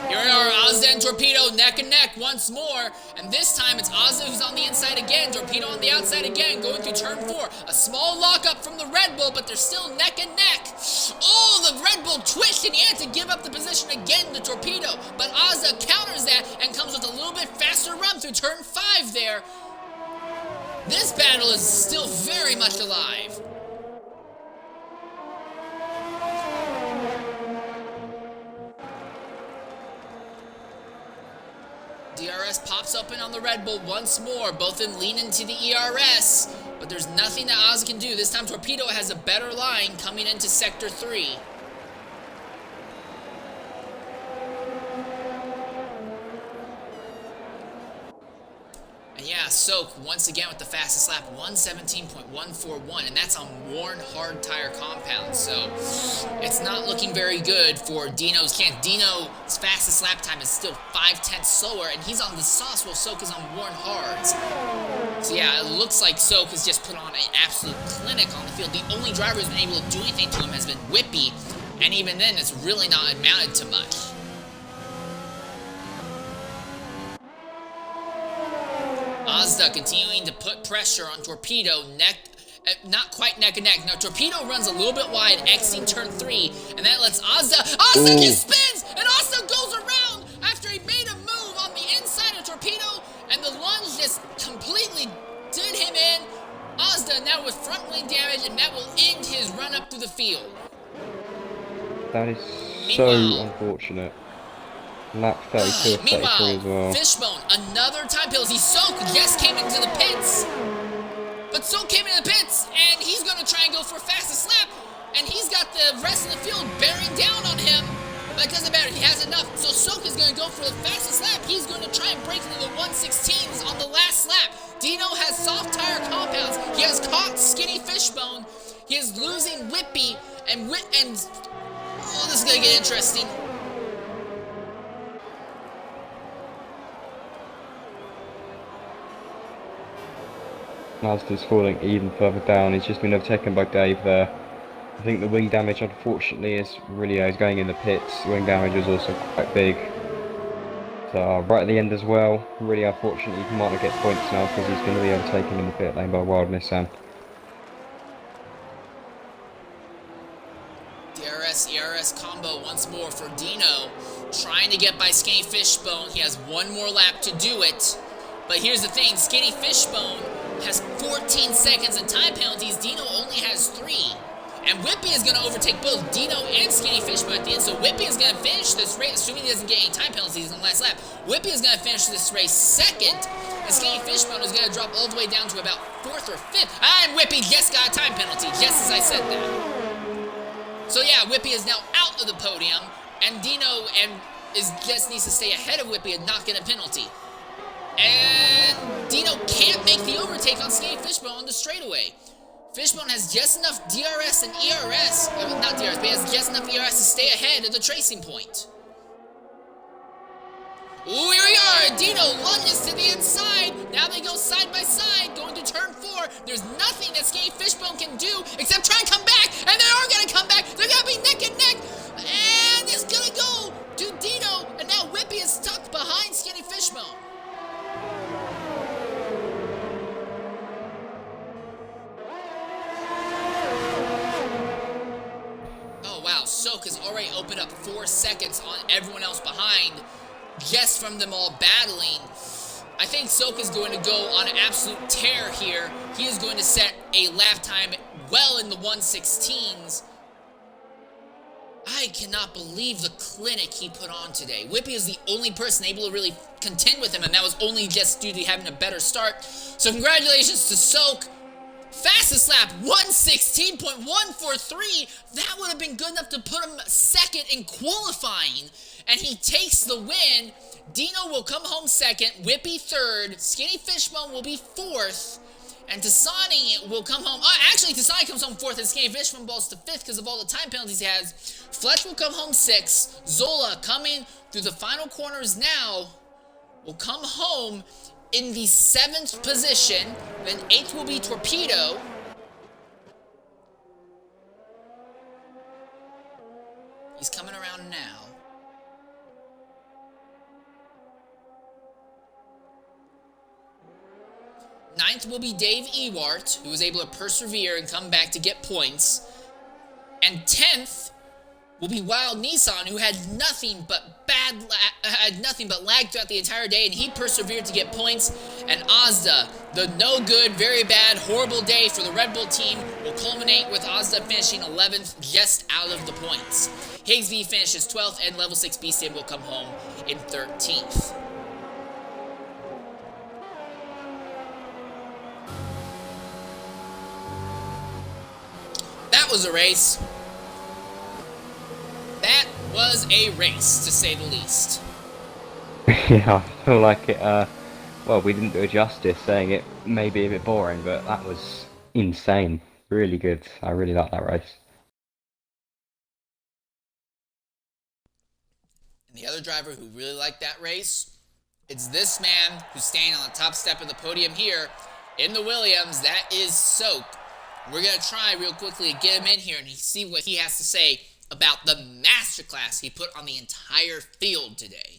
Here are Ozda and Torpedo neck and neck once more, and this time it's Ozda who's on the inside again, Torpedo on the outside again, going through turn 4. A small lockup from the Red Bull, but they're still neck and neck. Oh, the Red Bull twitched, and he had to give up the position again to Torpedo, but Ozda counters that and comes with a little bit faster run through turn 5 there. This battle is still very much alive. DRS pops open on the Red Bull once more. Both of them lean into the ERS, but there's nothing that Ozda can do. This time Torpedo has a better line coming into Sector 3. And yeah, Soak once again with the fastest lap, 1:17.141, and that's on worn hard tire compound, so it's not looking very good for Dino's camp. Dino's fastest lap time is still 5/10 slower, and he's on the sauce while Soak is on worn hards. So yeah, it looks like Soak has just put on an absolute clinic on the field. The only driver who's been able to do anything to him has been Whippy, and even then it's really not amounted to much. Ozda continuing to put pressure on Torpedo, not quite neck and neck. Now Torpedo runs a little bit wide, exiting turn 3, and that lets Ozda just spins, and Ozda goes around after he made a move on the inside of Torpedo, and the lunge just completely did him in. Ozda now with front wing damage, and that will end his run up through the field. That is so unfortunate. Lap 32 of 33 as well. Fishbone, another time penalty. Soak just came into the pits. But Soak came into the pits, and he's going to try and go for fastest lap. And he's got the rest of the field bearing down on him. But it doesn't matter, he has enough. So Soak is going to go for the fastest lap. He's going to try and break into the 1:16s on the last lap. Dino has soft tire compounds. He has caught Skinny Fishbone. He is losing Whippy. And oh, this is going to get interesting. Mazda's falling even further down. He's just been overtaken by Dave there. I think the wing damage, unfortunately, is going in the pits. Wing damage is also quite big. So right at the end as well. Really unfortunately, he might not get points now because he's going to be overtaken in the pit lane by Wild Nissan. DRS, ERS combo once more for Dino. Trying to get by Skinny Fishbone. He has one more lap to do it. But here's the thing, Skinny Fishbone has 14 seconds in time penalties. Dino only has 3. And Whippy is going to overtake both Dino and Skinny Fishbone at the end. So Whippy is going to finish this race, assuming he doesn't get any time penalties in the last lap. Whippy is going to finish this race second, and Skinny Fishbone is going to drop all the way down to about 4th or 5th. And Whippy just got a time penalty, just as I said that. So yeah, Whippy is now out of the podium, and Dino just needs to stay ahead of Whippy and not get a penalty. And Dino can't make the overtake on Skinny Fishbone on the straightaway. Fishbone has just enough DRS and ERS, not DRS, but he has just enough ERS to stay ahead of the tracing point. Ooh, here we are! Dino lunges to the inside. Now they go side by side, going to turn 4. There's nothing that Skinny Fishbone can do except try and come back, and they are going to come back. They're going to be neck and neck, and it's going to go to Dino, and now Whippy is stuck behind Skinny Fishbone. Wow, Soak has already opened up 4 seconds on everyone else behind just from them all battling. I think Soak is going to go on an absolute tear here. He is going to set a lap time well in the 1:16s. I cannot believe the clinic he put on today. Whippy is the only person able to really contend with him, and that was only just due to having a better start. So congratulations to Soak. Fastest lap, 1:16.143. That would have been good enough to put him second in qualifying. And he takes the win. Dino will come home second, Whippy third, Skinny Fishbone will be 4th, and Tasani will come home. Actually, Tasani comes home 4th, and Skinny Fishbone falls to 5th because of all the time penalties he has. Fletch will come home 6th. Zola, coming through the final corners now, will come home in the 7th position. Then 8th will be Torpedo. He's coming around now. 9th will be Dave Ewart, who was able to persevere and come back to get points. And 10th will be Wild Nissan, who had nothing but lag throughout the entire day, and he persevered to get points. And Ozda, the no good, very bad, horrible day for the Red Bull team, will culminate with Ozda finishing 11th, just out of the points. Higsby finishes 12th, and Level 6 B-Sim will come home in 13th. That was a race. That was a race, to say the least. Yeah, I feel like it, well, we didn't do it justice saying it may be a bit boring, but that was insane. Really good. I really like that race. And the other driver who really liked that race, it's this man who's standing on the top step of the podium here in the Williams. That is Soak. We're going to try real quickly to get him in here and see what he has to say about the masterclass he put on the entire field today.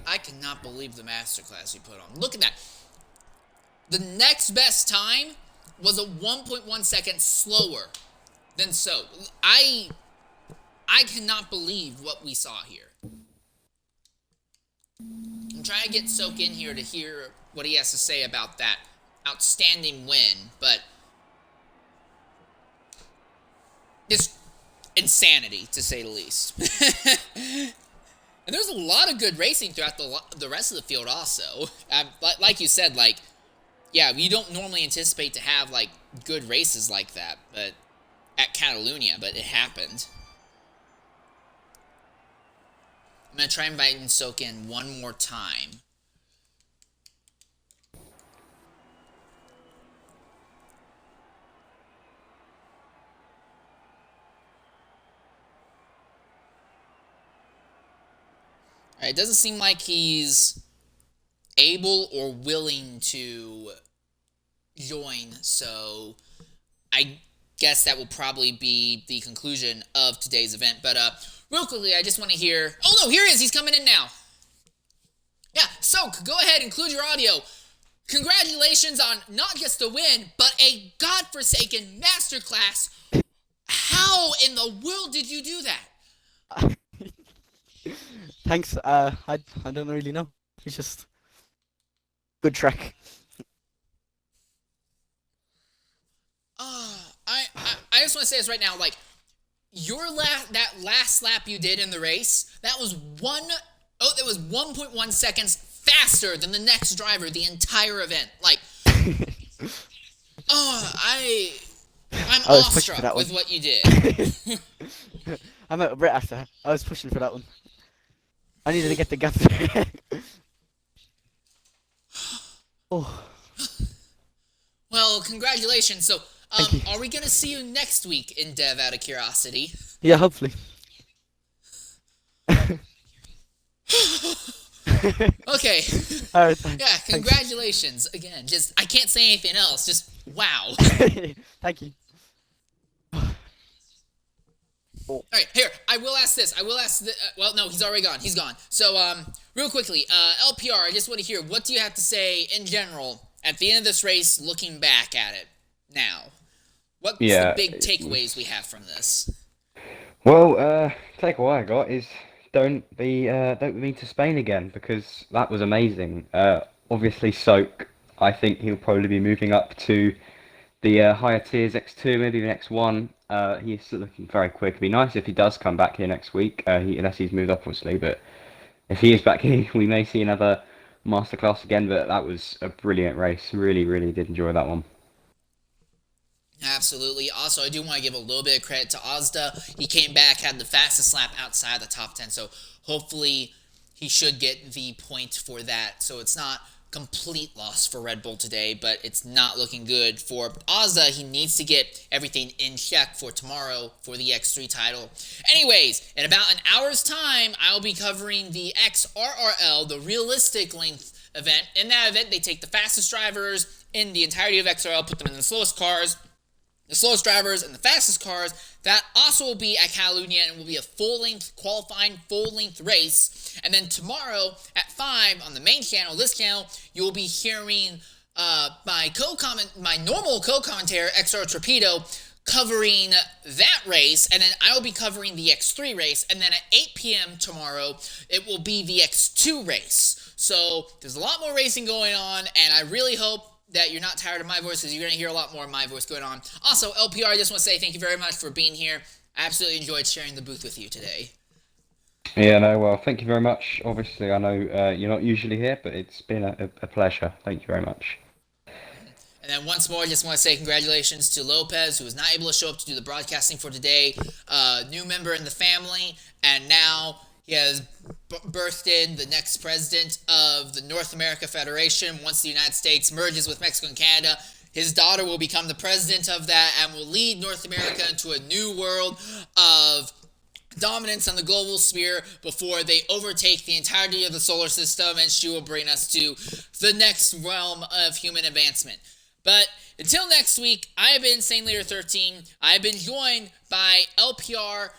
I cannot believe the masterclass he put on. Look at that. The next best time was a 1.1 seconds slower than Soak. I cannot believe what we saw here. I'm trying to get Soak in here to hear what he has to say about that outstanding win, but it's insanity, to say the least. And there's a lot of good racing throughout the rest of the field also. Like you said, like, yeah, you don't normally anticipate to have, like, good races like that but at Catalunya, but it happened. I'm going to try inviting Soak in one more time. It doesn't seem like he's able or willing to join, so I guess that will probably be the conclusion of today's event. But real quickly, I just want to hear... Oh, no, here he is. He's coming in now. Yeah, so go ahead, include your audio. Congratulations on not just the win, but a godforsaken masterclass. How in the world did you do that? Thanks. I don't really know. It's just good track. I just want to say this right now, like, that last lap you did in the race, that was 1.1 seconds faster than the next driver the entire event. Like, I'm awestruck with what you did. I'm out of breath after. I was pushing for that one. I needed to get the gap. Oh. Well, congratulations. So, are we going to see you next week in Dev out of curiosity? Yeah, hopefully. Okay. All right, thanks. Yeah, congratulations again. Just, I can't say anything else. Just, wow. Thank you. All right, here, I will ask this. Well, no, he's already gone. He's gone. So, real quickly, LPR, I just want to hear, what do you have to say in general at the end of this race, looking back at it now? What's the big takeaways we have from this? Well, takeaway I got is don't be mean to Spain again, because that was amazing. Obviously, Soak, I think he'll probably be moving up to the higher tiers, X2, maybe the X1. He's looking very quick. It'd be nice if he does come back here next week, unless he's moved up, obviously. But if he is back here, we may see another masterclass again. But that was a brilliant race. Really, really did enjoy that one. Absolutely. Also, I do want to give a little bit of credit to Ozda. He came back, had the fastest lap outside the top 10, so hopefully he should get the point for that. So it's not complete loss for Red Bull today, but it's not looking good for Ozda. He needs to get everything in check for tomorrow for the X3 title. Anyways, in about an hour's time, I'll be covering the XRL, the realistic length event. In that event, they take the fastest drivers in the entirety of XRL, put them in the slowest cars, the slowest drivers and the fastest cars. That also will be at Catalunya and will be a full-length qualifying, full-length race. And then tomorrow at 5 on the main channel, this channel, you will be hearing my normal co-commentator, XR Torpedo, covering that race. And then I will be covering the X3 race. And then at 8 p.m. tomorrow, it will be the X2 race. So there's a lot more racing going on, and I really hope that you're not tired of my voice, because you're going to hear a lot more of my voice going on. Also, LPR, I just want to say thank you very much for being here. I absolutely enjoyed sharing the booth with you today. Yeah, no, well, thank you very much. Obviously, I know you're not usually here, but it's been a pleasure. Thank you very much. And then once more, I just want to say congratulations to Lopez, who was not able to show up to do the broadcasting for today. New member in the family, and now he has birthed in the next president of the North America Federation. Once the United States merges with Mexico and Canada, his daughter will become the president of that and will lead North America into a new world of dominance on the global sphere before they overtake the entirety of the solar system, and she will bring us to the next realm of human advancement. But until next week, I have been Sane Leader 13. I have been joined by LPR,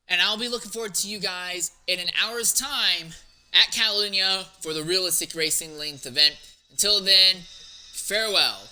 and I'll be looking forward to you guys in an hour's time at Catalunya for the Realistic Racing Length event. Until then, farewell.